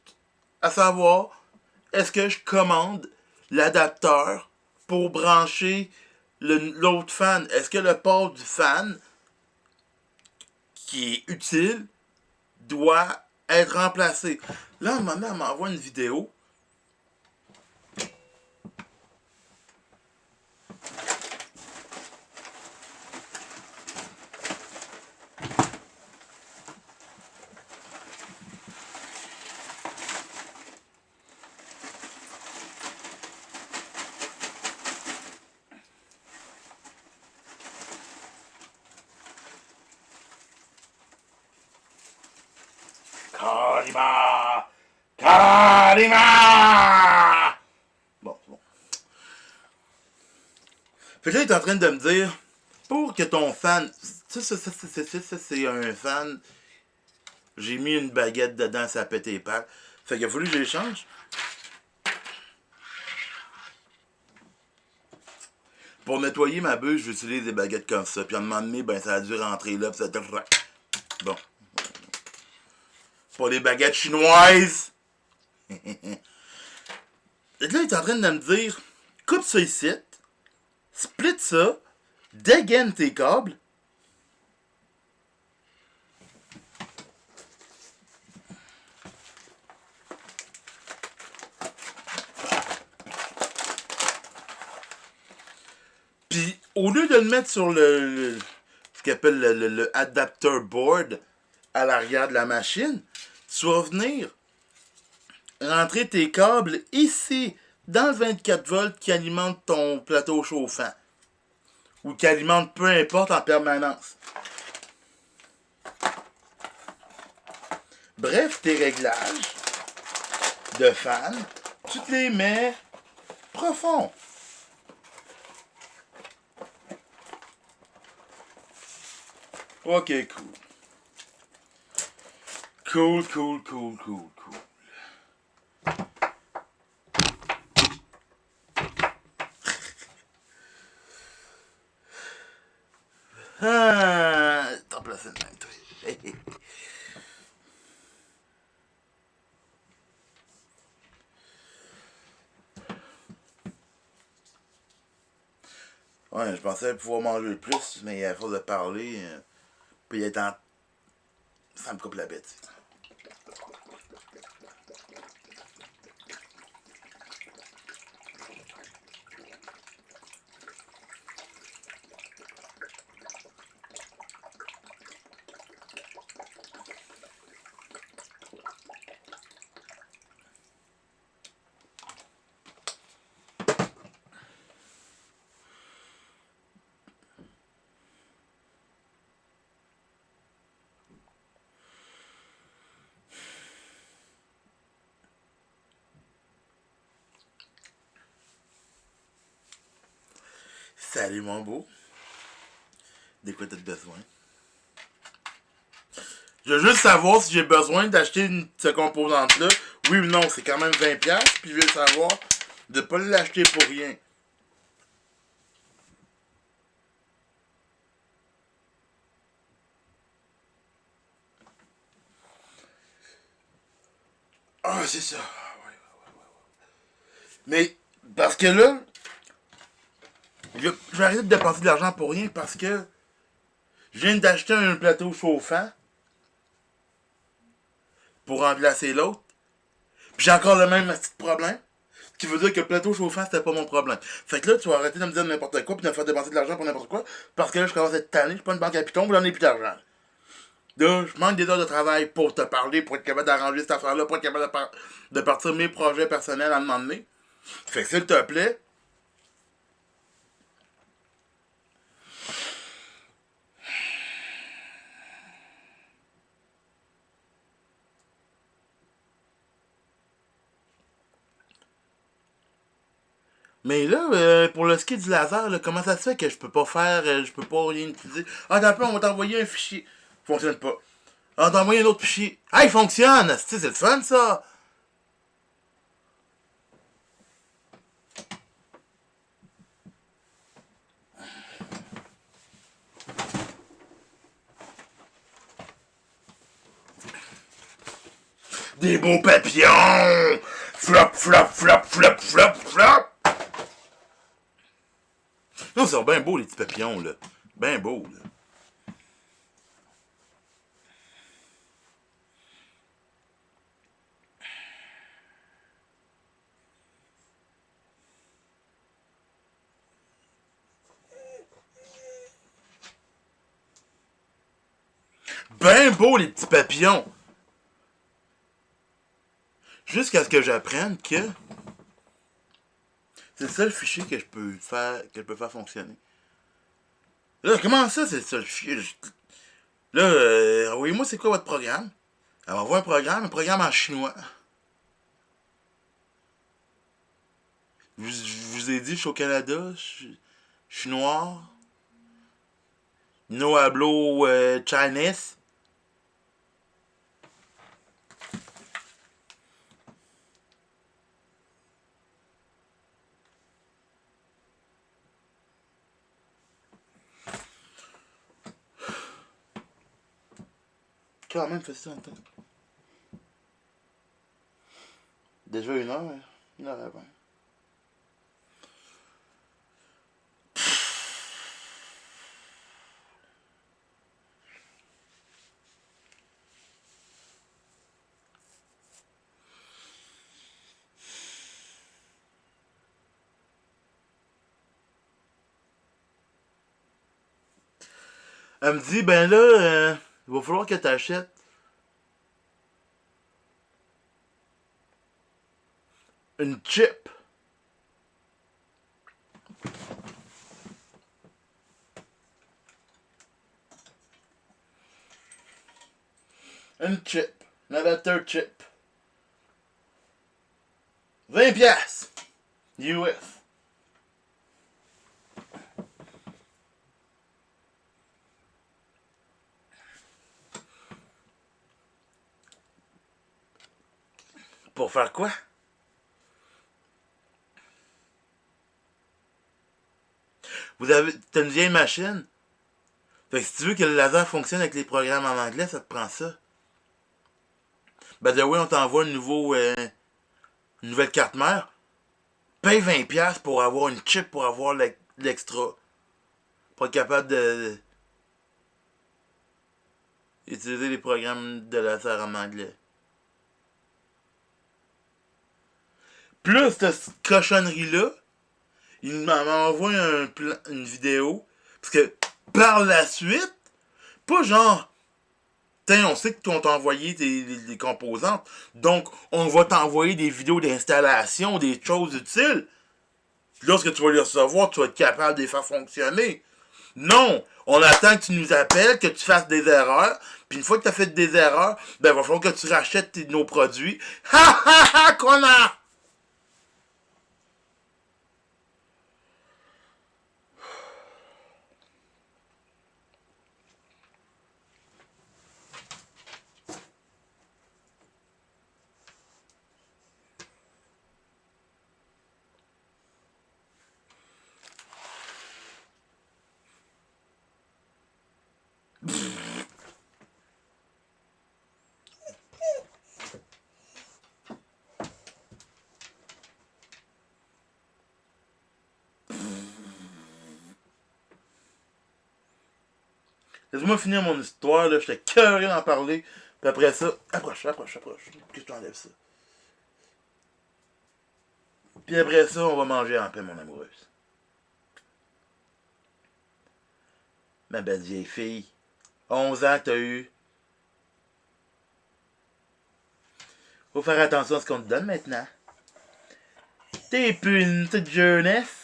à savoir, est-ce que je commande l'adapteur pour brancher l'autre fan? Est-ce que le port du fan, qui est utile, doit être remplacé? Là, ma mère m'envoie une vidéo. Kalima! Kalima! Bon, bon. Fait que là, il est en train de me dire, pour que ton fan... Ça, c'est un fan. J'ai mis une baguette dedans, ça a pété les pattes. Fait qu'il a fallu que je les change. Pour nettoyer ma bûche, j'utilise des baguettes comme ça. Puis à un moment donné, ben, ça a dû rentrer là, puis ça... Bon. Pour les baguettes chinoises. Et là, il est en train de me dire, coupe ça ici, split ça, dégaine tes câbles. Puis, au lieu de le mettre sur ce qu'on appelle le adapter board à l'arrière de la machine, tu vas venir rentrer tes câbles ici, dans le 24 volts qui alimente ton plateau chauffant. Ou qui alimente peu importe en permanence. Bref, tes réglages de fan, tu te les mets profond. Ok, cool. Cool, cool, cool, cool, cool. Ah, t'en places une main, toi. Ouais, je pensais pouvoir manger plus, mais à force de parler, puis être en... ça me coupe la bête. Salut mon beau. De quoi t'as besoin? Je veux juste savoir si j'ai besoin d'acheter cette composante-là. Oui ou non, c'est quand même 20$. Puis je veux savoir de ne pas l'acheter pour rien. Ah, c'est ça. Mais, parce que là, je vais arrêter de dépenser de l'argent pour rien parce que je viens d'acheter un plateau chauffant pour remplacer l'autre. Puis j'ai encore le même petit problème. Ce qui veut dire que le plateau chauffant, c'était pas mon problème. Fait que là, tu vas arrêter de me dire n'importe quoi puis de me faire dépenser de l'argent pour n'importe quoi. Parce que là, je commence à être tanné, je suis pas une banque à piton, j'en ai plus d'argent. Là, je manque des heures de travail pour te parler, pour être capable d'arranger cette affaire-là, pour être capable de partir mes projets personnels à un moment donné. Fait que s'il te plaît, Mais là, pour le ski du laser, là, comment ça se fait que je peux pas faire, je peux pas rien utiliser? Ah, t'as peu, on va t'envoyer un fichier. Fonctionne pas. Ah, on va t'envoyer un autre fichier. Ah, il fonctionne! C'est le fun, ça! Des beaux papillons! Flop, flop, flop, flop, flop, flop! Non, ils sont bien beaux, les petits papillons, là. Ben beaux, là. Ben beaux, les petits papillons! Jusqu'à ce que j'apprenne que c'est le seul fichier que je peux faire fonctionner. Là, comment ça, c'est le seul fichier? Là, envoyez-moi, c'est quoi votre programme? Elle m'envoie un programme en chinois. Je vous ai dit, je suis au Canada, je suis noir. No hablo Chinese. Quand même, fait ça en temps. Déjà une heure avant. Elle me dit, ben là, il va falloir que tu achètes une chip. Une chip. Un adapteur chip. 20 piastres. US. Pour faire quoi? T'as une vieille machine. Fait que si tu veux que le laser fonctionne avec les programmes en anglais, ça te prend ça. Ben de oui, on t'envoie une nouvelle carte mère. Paye 20 piastres pour avoir une chip pour avoir l'extra. Pour être capable de utiliser les programmes de laser en anglais. Plus cette cochonnerie-là, il m'envoie une vidéo. Parce que par la suite, pas genre, tiens, on sait que on t'a envoyé les composantes, donc on va t'envoyer des vidéos d'installation, des choses utiles. Puis lorsque tu vas les recevoir, tu vas être capable de les faire fonctionner. Non! On attend que tu nous appelles, que tu fasses des erreurs. Puis une fois que tu as fait des erreurs, ben il va falloir que tu rachètes nos produits. Ha ha ha, connard! Laisse-moi finir mon histoire, là. J'étais curieux d'en parler. Puis après ça, approche, approche, approche. Que je t'enlève ça. Puis après ça, on va manger en paix, mon amoureuse. Ma belle vieille fille. 11 ans que t'as eu. Faut faire attention à ce qu'on te donne maintenant. T'es plus une petite jeunesse.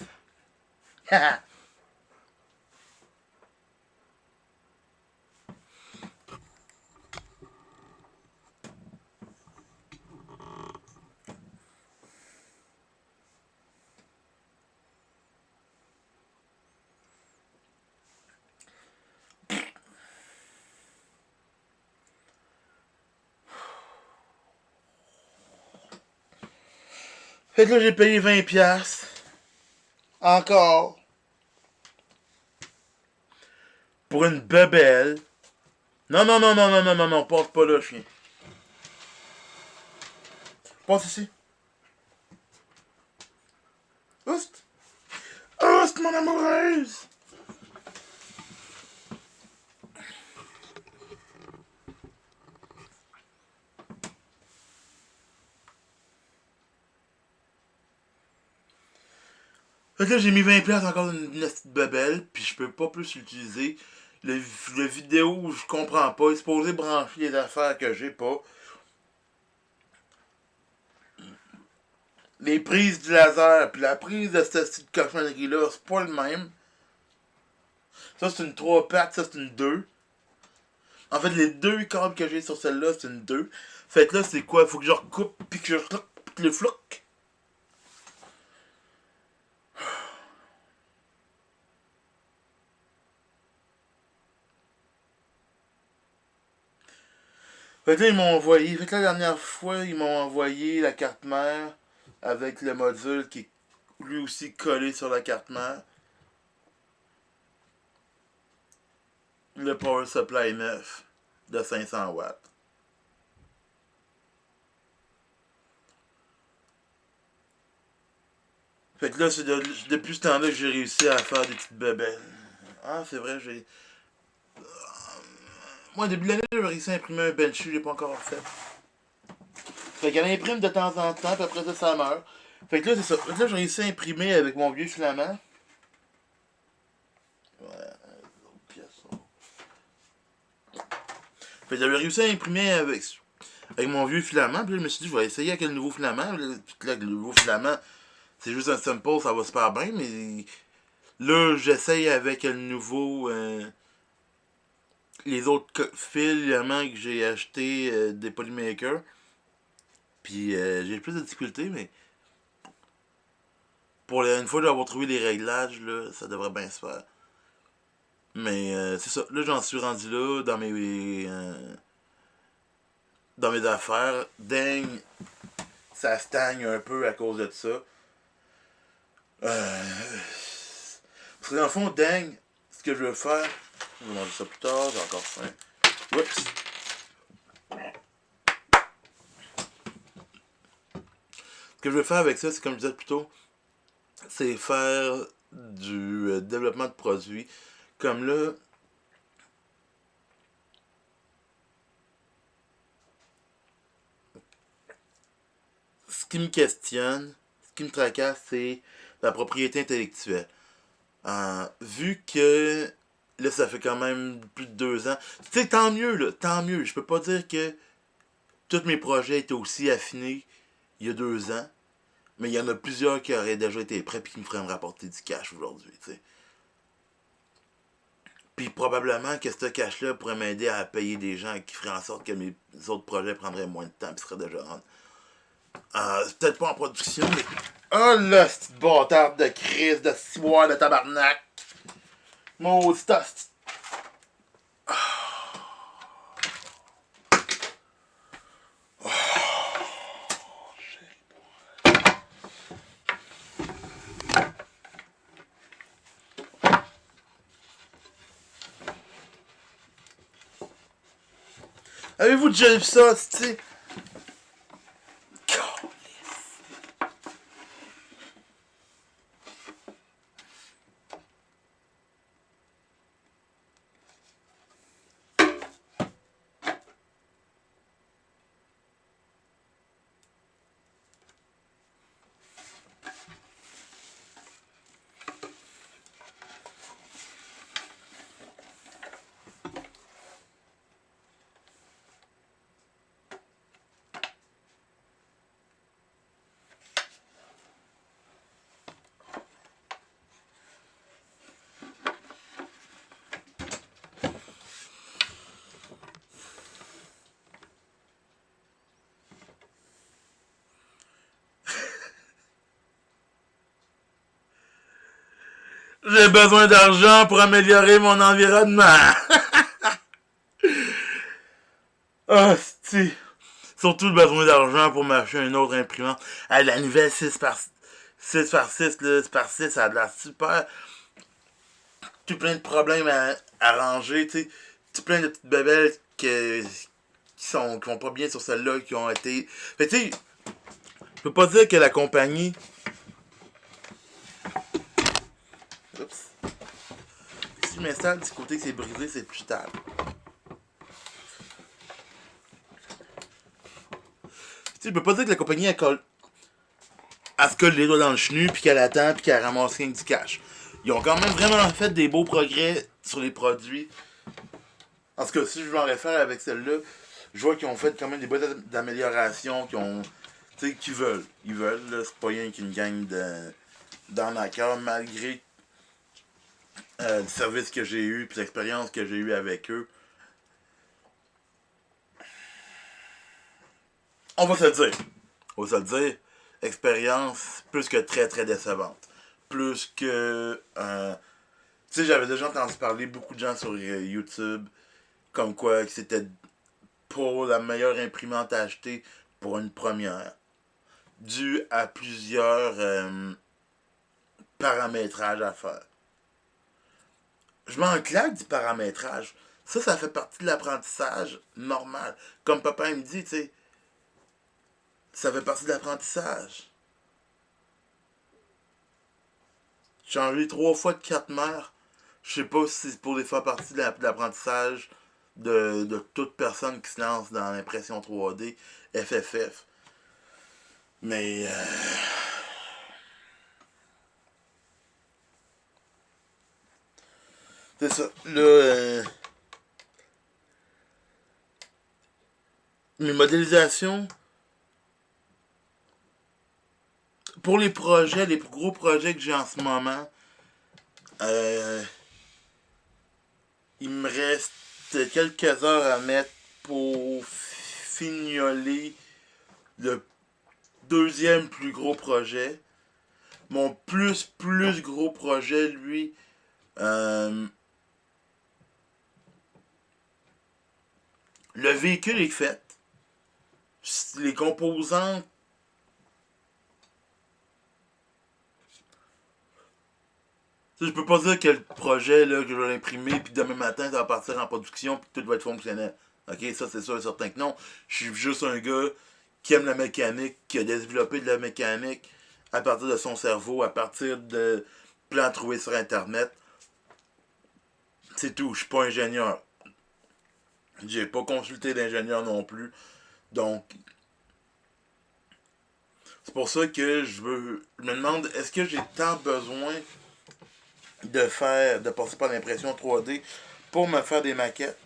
Fait que là, j'ai payé 20$. Encore. Pour une bebelle. Non, non, non, non, non, non, non, non, passe pas là, chien. Passe ici. Oust. Oust, mon amoureuse. Fait que là, j'ai mis 20$ encore dans une petite bebelle, puis je peux pas plus l'utiliser. Le vidéo, je comprends pas. Il est supposé brancher les affaires que j'ai pas. Les prises du laser, puis la prise de cette petite cochonnerie-là, c'est pas le même. Ça, c'est une 3 pattes, ça, c'est une 2. En fait, les deux câbles que j'ai sur celle-là, c'est une 2. Fait que là, c'est quoi? Faut que je recoupe, puis que je recoupe le floc. Fait que là, ils m'ont envoyé. Fait que la dernière fois, ils m'ont envoyé la carte mère avec le module qui est lui aussi collé sur la carte mère. Le power supply 9 de 500 watts. Fait que là, c'est depuis ce temps-là que j'ai réussi à faire des petites bebelles. Ah, c'est vrai, j'ai. Moi, début de l'année, j'avais réussi à imprimer un Benchy, je l'ai pas encore fait. Fait qu'elle imprime de temps en temps, puis après ça meurt. Fait que là, c'est ça. Fait que là, j'ai réussi à imprimer avec mon vieux filament. Ouais, l'autre pièce. Fait que j'avais réussi à imprimer avec mon vieux filament, puis là, je me suis dit, je vais essayer avec le nouveau filament. Là, le nouveau filament, c'est juste un sample, ça va super bien, mais là, j'essaye avec le nouveau. Les autres filaments que j'ai achetés des Polymakers. Puis j'ai plus de difficultés, mais une fois d'avoir trouvé les réglages, là, ça devrait bien se faire. Mais c'est ça. Là, j'en suis rendu là dans mes affaires. Dang, ça stagne un peu à cause de ça. Parce que dans le fond, dang, ce que je veux faire, je vais manger ça plus tard, j'ai encore faim. Oups. Ce que je veux faire avec ça, c'est comme je disais plus tôt, c'est faire du développement de produits. Comme là, ce qui me questionne, ce qui me tracasse, c'est la propriété intellectuelle. Vu que là, ça fait quand même plus de 2 ans. Tu sais, tant mieux, là, tant mieux. Je peux pas dire que tous mes projets étaient aussi affinés il y a 2 ans, mais il y en a plusieurs qui auraient déjà été prêts et qui me feraient me rapporter du cash aujourd'hui, tu sais. Puis probablement que ce cash-là pourrait m'aider à payer des gens qui feraient en sorte que mes autres projets prendraient moins de temps et seraient déjà rendus. Peut-être pas en production, mais. Oh là, cette bâtard de crise, de ciboire, de tabarnak! Maudit hostie. Avez-vous déjà vu ça, tu sais? J'ai besoin d'argent pour améliorer mon environnement. Hostie. surtout le besoin d'argent pour m'acheter une autre imprimante. La nouvelle 6x6, là, 6x6, ça a de la super. Tout plein de problèmes à ranger, tu sais. Tout plein de petites bébelles qui vont pas bien sur celle-là, qui ont été. Fait tu sais, je peux pas dire que la compagnie. Oups. Si je m'installe du côté que c'est brisé, c'est plus stable. Tu sais, je peux pas dire que la compagnie elle se colle les doigts dans le chenu, puis qu'elle attend, puis qu'elle ramasse rien que du cash. Ils ont quand même vraiment fait des beaux progrès sur les produits. En tout cas, si je m'en réfère avec celle-là, je vois qu'ils ont fait quand même des bonnes améliorations, qu'ils veulent. Ils veulent, là, c'est pas rien qu'une gang d'arnaqueurs, malgré le service que j'ai eu, puis l'expérience que j'ai eue avec eux. On va se le dire. On va se le dire. Expérience plus que très très décevante. Plus que. Tu sais, j'avais déjà entendu parler beaucoup de gens sur YouTube, comme quoi que c'était pour la meilleure imprimante à acheter pour une première, dû à plusieurs paramétrages à faire. Je m'en claque du paramétrage. Ça fait partie de l'apprentissage normal. Comme papa me dit, tu sais, ça fait partie de l'apprentissage. J'ai changé 3 fois de carte mère. Je sais pas si c'est pour les faire partie de l'apprentissage de toute personne qui se lance dans l'impression 3D, FFF. Mais c'est ça. Là, mes modélisations, pour les projets, les gros projets que j'ai en ce moment, euh, il me reste quelques heures à mettre pour fignoler le deuxième plus gros projet. Mon plus gros projet, lui, le véhicule est fait. Les composants. Je peux pas dire que le projet là, que je vais l'imprimer, puis demain matin, ça va partir en production, puis tout va être fonctionnel. Ok, ça c'est sûr et certain que non. Je suis juste un gars qui aime la mécanique, qui a développé de la mécanique à partir de son cerveau, à partir de plans trouvés sur Internet. C'est tout, je suis pas ingénieur. J'ai pas consulté d'ingénieur non plus. Donc, c'est pour ça que je me demande, est-ce que j'ai tant besoin de passer par l'impression 3D pour me faire des maquettes,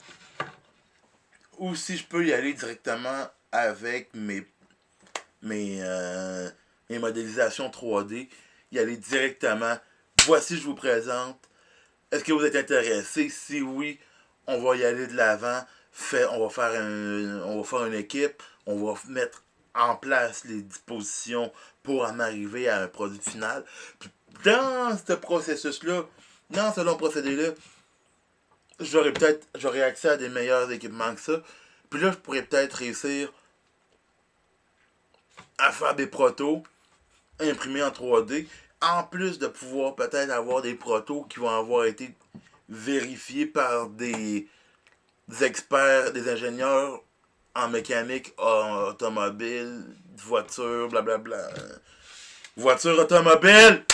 ou si je peux y aller directement avec mes modélisations 3D, y aller directement. Voici, je vous présente. Est-ce que vous êtes intéressé? Si oui, on va y aller de l'avant. On va faire une équipe. On va mettre en place les dispositions pour en arriver à un produit final. Puis dans ce processus-là, dans ce long procédé-là, j'aurais accès à des meilleurs équipements que ça. Puis là, je pourrais peut-être réussir à faire des protos imprimés en 3D, en plus de pouvoir peut-être avoir des protos qui vont avoir été vérifiés par des experts, des ingénieurs en mécanique automobile, voiture, blablabla. Voiture automobile!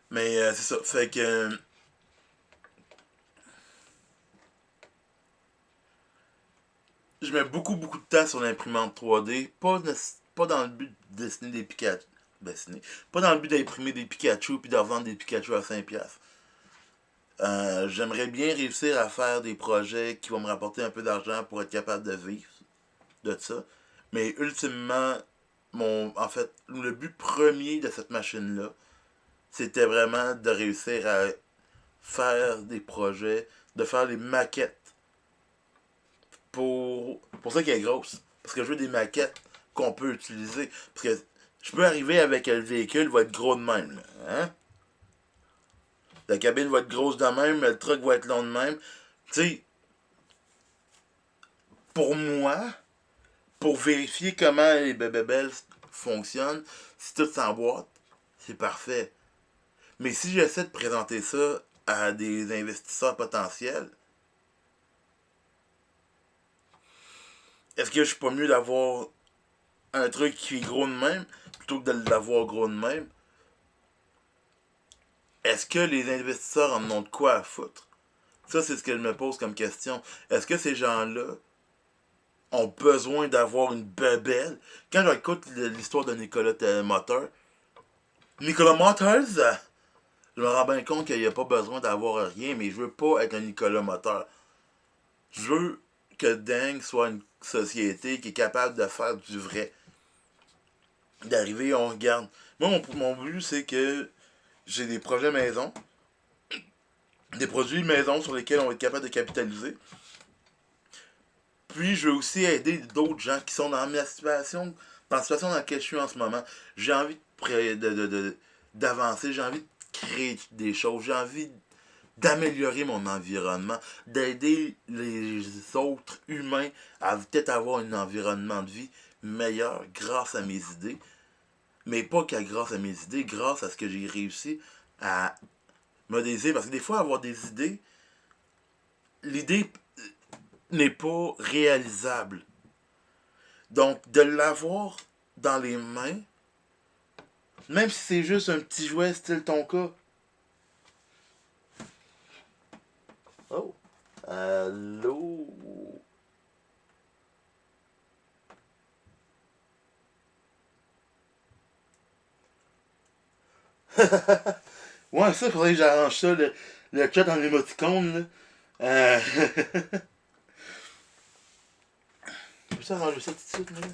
Mais c'est ça. Fait que je mets beaucoup de temps sur l'imprimante 3D. Pas dans le but de dessiner des Pikachu. Dessiner. Pas dans le but d'imprimer des Pikachu puis de revendre des Pikachu à 5$. J'aimerais bien réussir à faire des projets qui vont me rapporter un peu d'argent pour être capable de vivre de ça. Mais ultimement, en fait, le but premier de cette machine-là, c'était vraiment de réussir à faire des projets, de faire des maquettes pour ça qu'elle est grosse. Parce que je veux des maquettes qu'on peut utiliser. Parce que je peux arriver avec le véhicule, va être gros de même. Là, hein? La cabine va être grosse de même, le truck va être long de même. Tu sais, pour moi, pour vérifier comment les bébés fonctionnent, si tout s'emboîte, c'est parfait. Mais si j'essaie de présenter ça à des investisseurs potentiels, est-ce que je suis pas mieux d'avoir un truc qui est gros de même plutôt que de l'avoir gros de même? Est-ce que les investisseurs en ont de quoi à foutre? Ça, c'est ce que je me pose comme question. Est-ce que ces gens-là ont besoin d'avoir une bebelle? Quand j'écoute l'histoire de Nicolas Motors, je me rends bien compte qu'il n'y a pas besoin d'avoir rien, mais je veux pas être un Nicolas Moteur. Je veux que Deng soit une société qui est capable de faire du vrai. D'arriver, on regarde. Moi, mon but, c'est que j'ai des projets maison, des produits maison sur lesquels on va être capable de capitaliser. Puis, je veux aussi aider d'autres gens qui sont dans la situation dans laquelle je suis en ce moment. J'ai envie d'avancer, j'ai envie de créer des choses, j'ai envie d'améliorer mon environnement, d'aider les autres humains à peut-être avoir un environnement de vie meilleur grâce à mes idées. Mais pas qu'à grâce à mes idées, grâce à ce que j'ai réussi à modéliser. Parce que des fois, avoir des idées, l'idée n'est pas réalisable. Donc, de l'avoir dans les mains, même si c'est juste un petit jouet style ton cas. Oh. Allô? Ouais, ça, faudrait que j'arrange ça, le chat en émoticône, là. Euh... Je peux arranger ça tout de suite, là?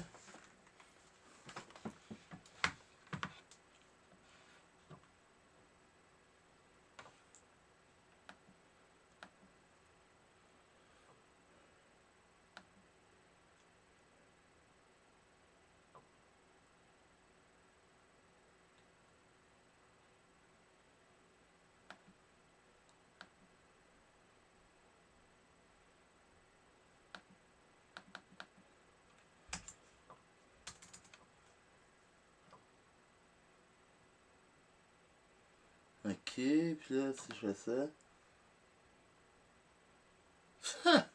Ok, puis là, si je fais ça. Ah,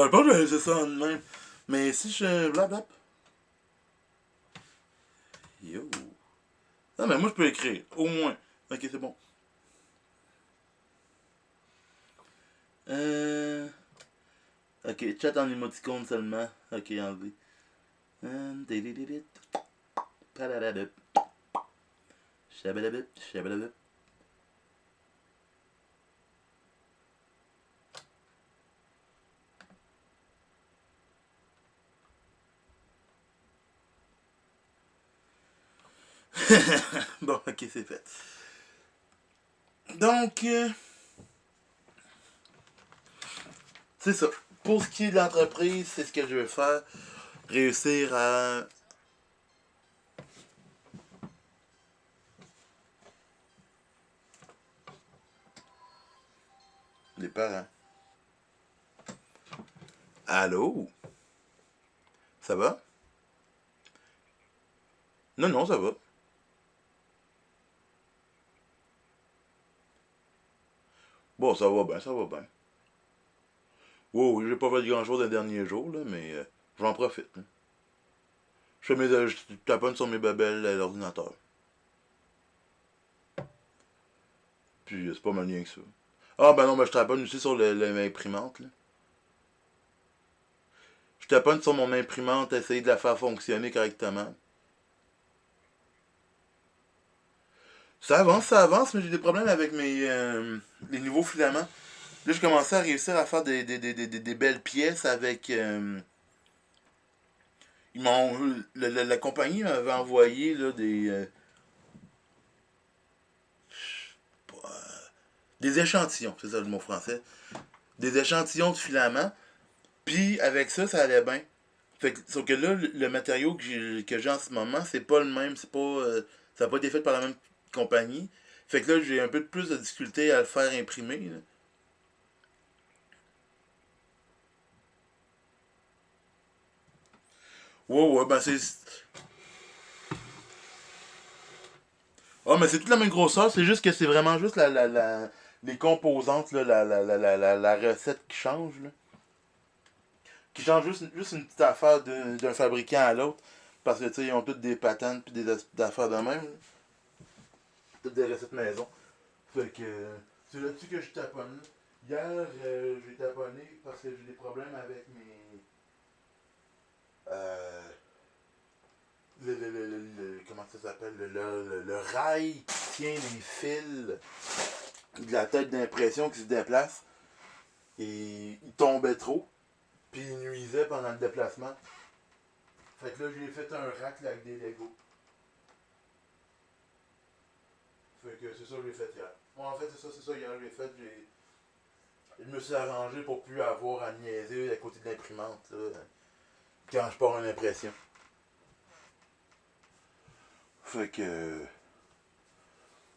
je pense que je vais laisser ça en même. Mais si je blablabla. Yo. Non, mais moi, je peux écrire. Au moins. Ok, c'est bon. Euh... Ok, chat en émoticône seulement. Ok, enlevé. Didididit. Padadadip. Shabadabip. Shabadabip. Bon, ok, c'est fait. Donc, c'est ça. Pour ce qui est de l'entreprise, c'est ce que je veux faire. Réussir à... Les parents. Allô? Ça va? Non, non, ça va. Bon, ça va bien, ça va bien. Wow, oui, j'ai pas fait grand-chose les derniers jours, là, mais j'en profite. Là. Je taponne sur mes babelles à l'ordinateur. Puis c'est pas mal lien que ça. Ah ben non, mais je taponne aussi sur l'imprimante. Là. Je taponne sur mon imprimante, essayer de la faire fonctionner correctement. Ça avance, mais j'ai des problèmes avec les nouveaux filaments. Là, je commençais à réussir à faire des belles pièces avec... ils m'ont, la compagnie m'avait envoyé là, des... Des échantillons, c'est ça le mot français. Des échantillons de filaments. Puis avec ça, ça allait bien. Fait que, sauf que là, le matériau que j'ai en ce moment, c'est pas le même. C'est pas. Ça n'a pas été fait par la même compagnie. Fait que là, j'ai un peu de plus de difficulté à le faire imprimer. Là. Ouais, ouais, ben c'est. Ah, mais c'est toute la même grosseur, c'est juste que c'est vraiment juste les composantes, là, la recette qui change. Là. Qui change juste une petite affaire d'un fabricant à l'autre. Parce que, tu sais, ils ont toutes des patentes puis des affaires de même. Là. Toutes des recettes maison. Fait que c'est là-dessus que je taponne. Hier, j'ai taponné parce que j'ai des problèmes avec mes. Euh, comment ça s'appelle le rail qui tient les fils de la tête d'impression qui se déplace. Et il tombait trop. Puis il nuisait pendant le déplacement. Fait que là, j'ai fait un rack là, avec des Legos. Fait que c'est ça que j'ai fait hier. Bon, en fait, c'est ça, hier, j'ai fait. Je me suis arrangé pour plus avoir à niaiser à côté de l'imprimante, là, quand je pars une impression. Fait que.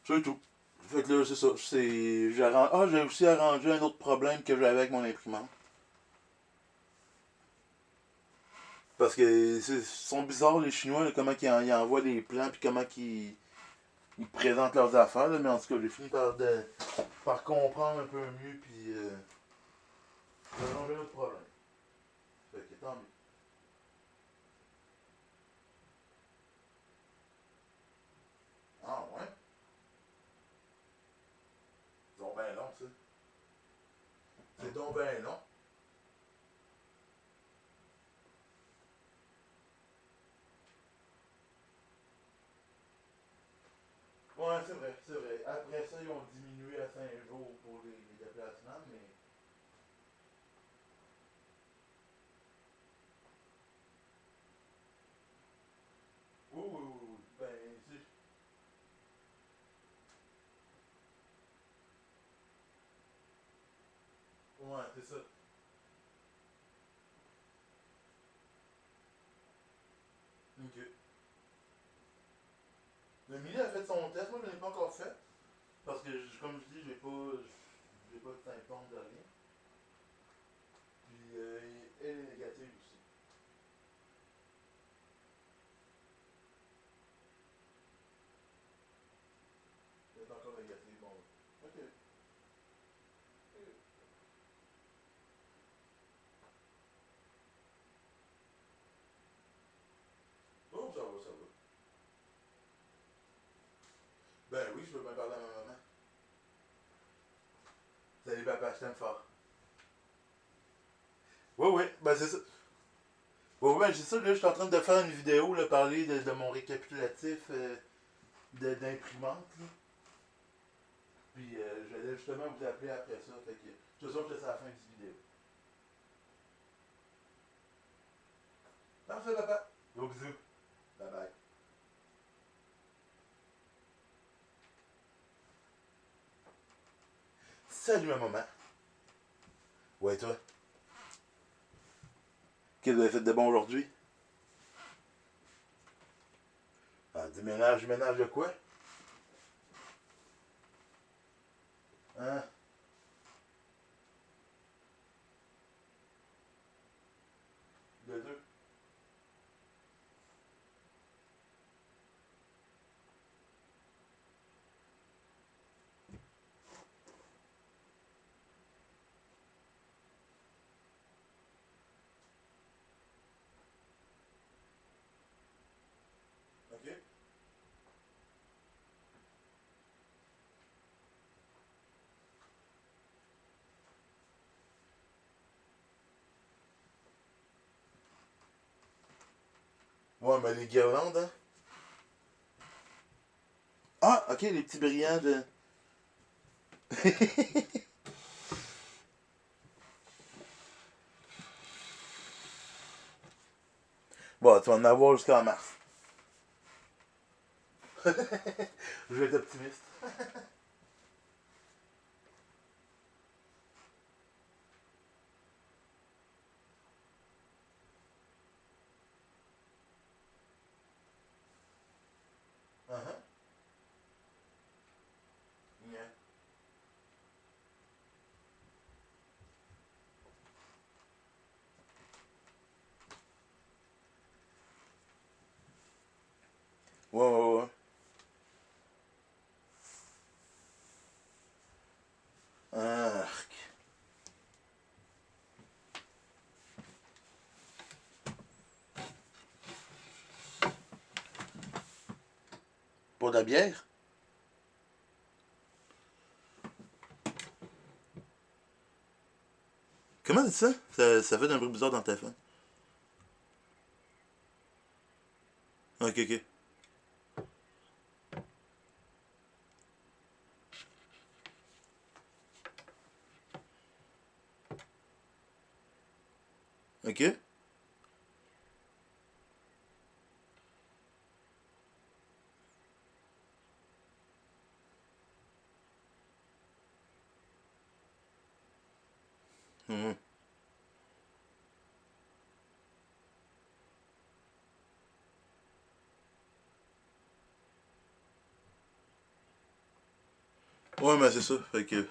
C'est tout. Fait que là, c'est ça. J'ai aussi arrangé un autre problème que j'avais avec mon imprimante. Parce que ils sont bizarres, les Chinois, là, comment ils envoient des plans, puis comment ils présentent leurs affaires. Là, mais en tout cas, j'ai fini par comprendre un peu mieux, puis j'ai arrangé un autre problème. Fait que tant mieux. Ah ouais? C'est donc ben long, ça. C'est donc ben long. Ouais, c'est vrai, c'est vrai. Après ça, ils ont diminué à 5 jours pour les déplacements, mais. Oui, oui, oui, oui. Ben, ouais, c'est ça. Ok. Le Millie a fait son test, moi je ne l'ai pas encore fait. Parce que, comme je dis, j'ai pas de symptômes de rien. Puis, elle est négative aussi. Elle est encore négative, bon. Ok. Oh, ça va, ça va. Ben oui, je peux bien parler à ma maman. Salut papa, je t'aime fort. Oui, oui, ben c'est ça. Oui, ben c'est ça, là, je suis en train de faire une vidéo, là, parler de mon récapitulatif d'imprimante, là. Puis, j'allais justement vous appeler après ça. Fait que, de toute façon, je laisse à la fin du vidéo. Parfait, papa. Gros bisous. Bye bye. Salut, ma maman. Ouais, toi. Qu'est-ce que vous avez fait de bon aujourd'hui? Ah, du ménage de quoi? Hein? De deux. OK? Ouais, mais les guirlandes, hein? Ah, OK, les petits brillants de. Bon, tu vas en avoir jusqu'en mars. Je vais être optimiste. Pour de la bière? Comment c'est ça? Ça fait un bruit bizarre dans le téléphone. Ok, ok. Ok? Mhm. Ouais, mais c'est ça. Fait que.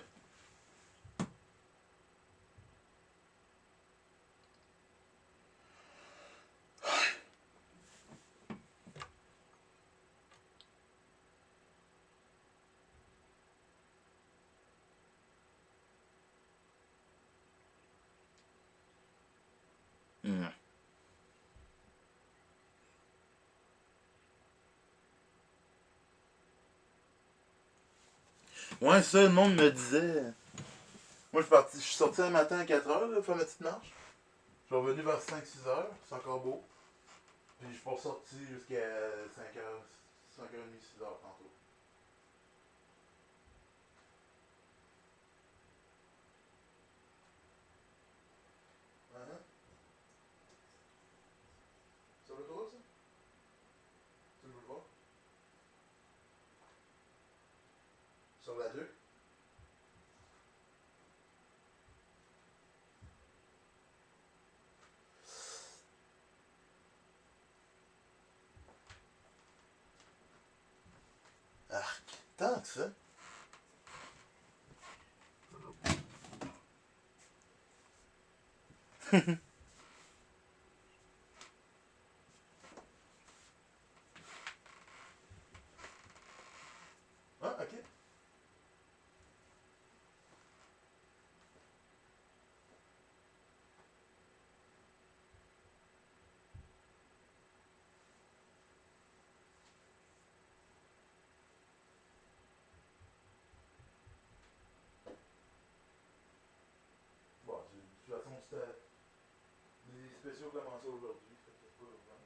Mhm. Ouais, ça, le monde me disait. Moi, je suis sorti un matin à 4 heures, là, faire ma petite marche. Je suis revenu vers 5-6 heures, c'est encore beau. Puis je suis pas sorti jusqu'à 5 heures, 5h30, 6 heures tantôt. Uh-huh. Sur l'autoroute, ça? Tu le vois? Sur la 2? Arc. Tant que ça. Ah, ok. Bon, de toute façon, c'était. Les spéciaux commençaient aujourd'hui, fait que c'est pas urgent.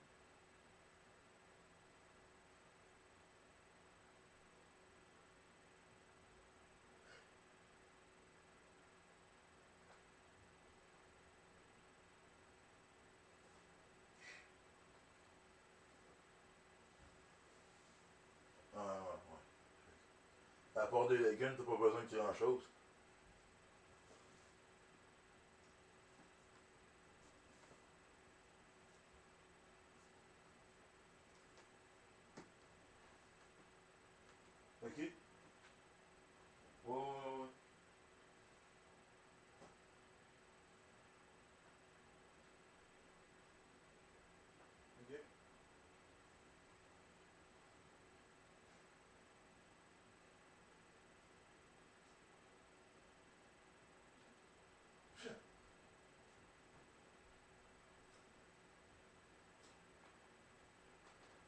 Ah, ouais, ouais. À part des légumes, t'as pas besoin de grand chose. Ok? Ouais, ouais, ouais. Ok.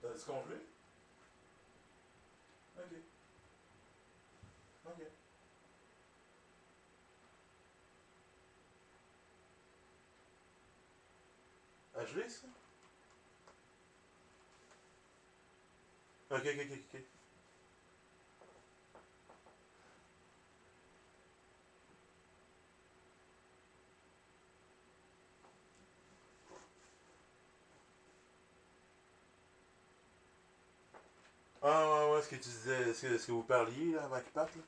T'as du congelé? Ok. Ok. À geler, ça? Ok, ok, ok, ok. Ah, ouais, ouais, ce que tu disais, ce que vous parliez, là, avant qu'il parte, là?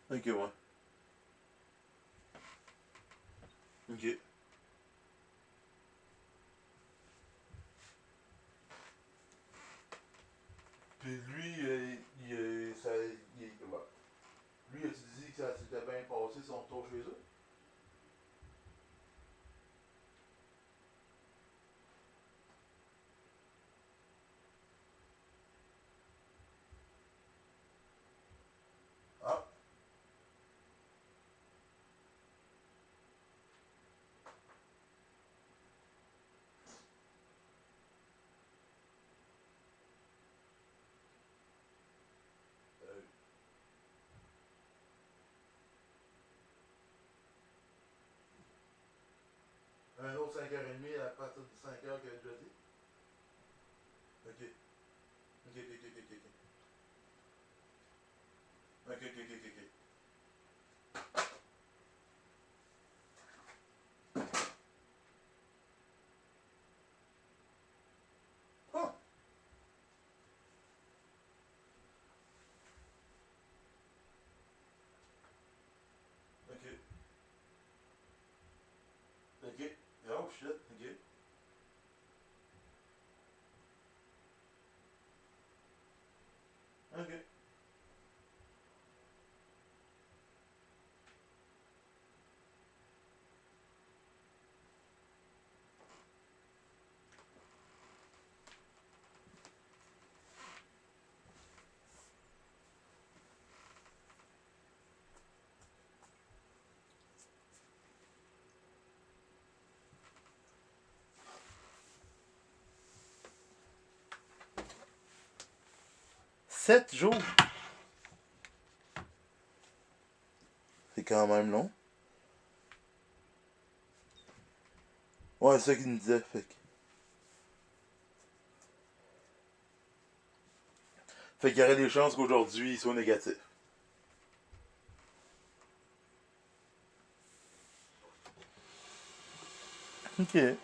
Ok, ouais. Ok. Puis lui, ouais. Lui, as-tu dit que ça s'était bien passé son tour chez eux? Ah, 5h30 à partir de 5h que je dis. Ok. Ok, ok, ok, ok, ok. Ok, ok, ok, ok, ok. Oh! Ok. Ok. Oh shit. Ok. Ok. 7 jours? C'est quand même long. Ouais, c'est ça qu'il nous disait. Fait qu'il y aurait des chances qu'aujourd'hui il soit négatif. Ok. Ouais,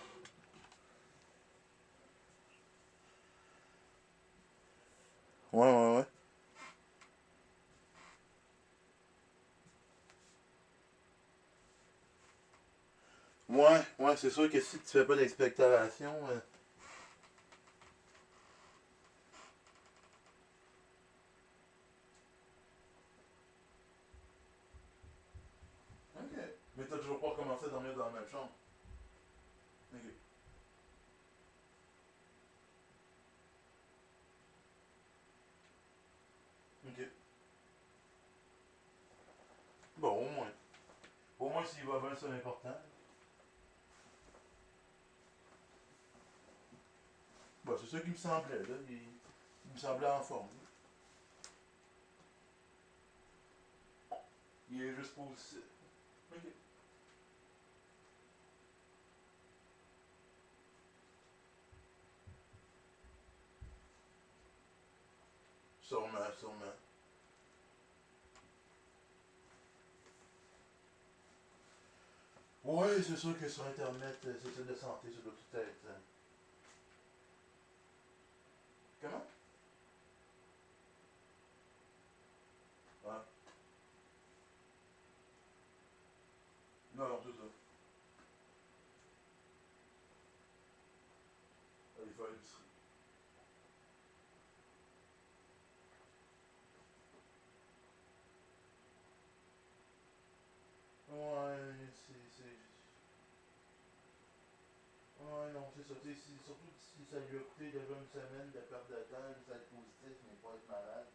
ouais, ouais. Ouais, ouais, c'est sûr que si tu fais pas d'expectoration. Ok. Mais t'as toujours pas recommencé à dormir dans la même chambre. Ok. Ok. Bon, au moins. Au moins, s'il va bien, c'est l'important. Bah, c'est ça qui me semblait, là. Il me semblait en forme. Il est juste positif. Ok. Sûrement, sûrement. Ouais, c'est sûr que sur Internet, c'est ça de santé, ça doit tout être. Comment? Ah. Non, non, c'est ça. Aller faire l'épicerie. Ouais, c'est. Ouais, non, c'est ça. Surtout si ça lui a coûté déjà une semaine de perte de temps, ça être positif, mais pas être malade.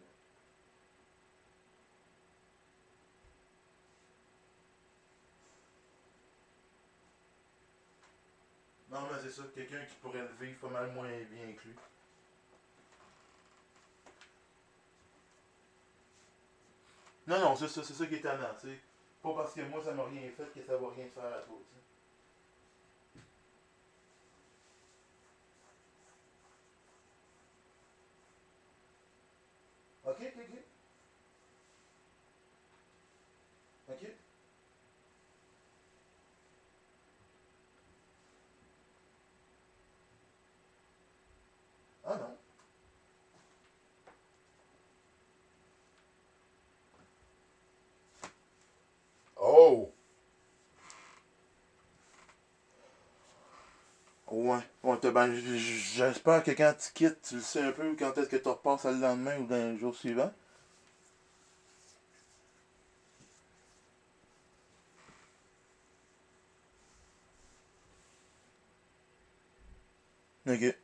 Non, mais c'est ça. Quelqu'un qui pourrait le vivre pas mal moins bien que lui. Non, non, c'est ça qui est tannant, tu sais. Pas parce que moi ça m'a rien fait que ça va rien te faire à toi, tu sais. Ok, ok, ok. Ok. Ah non. Oh! Ouais. Ouais, ben, j'espère que quand tu quittes, tu le sais un peu quand est-ce que tu repasses le lendemain ou dans les jours suivants. Ok.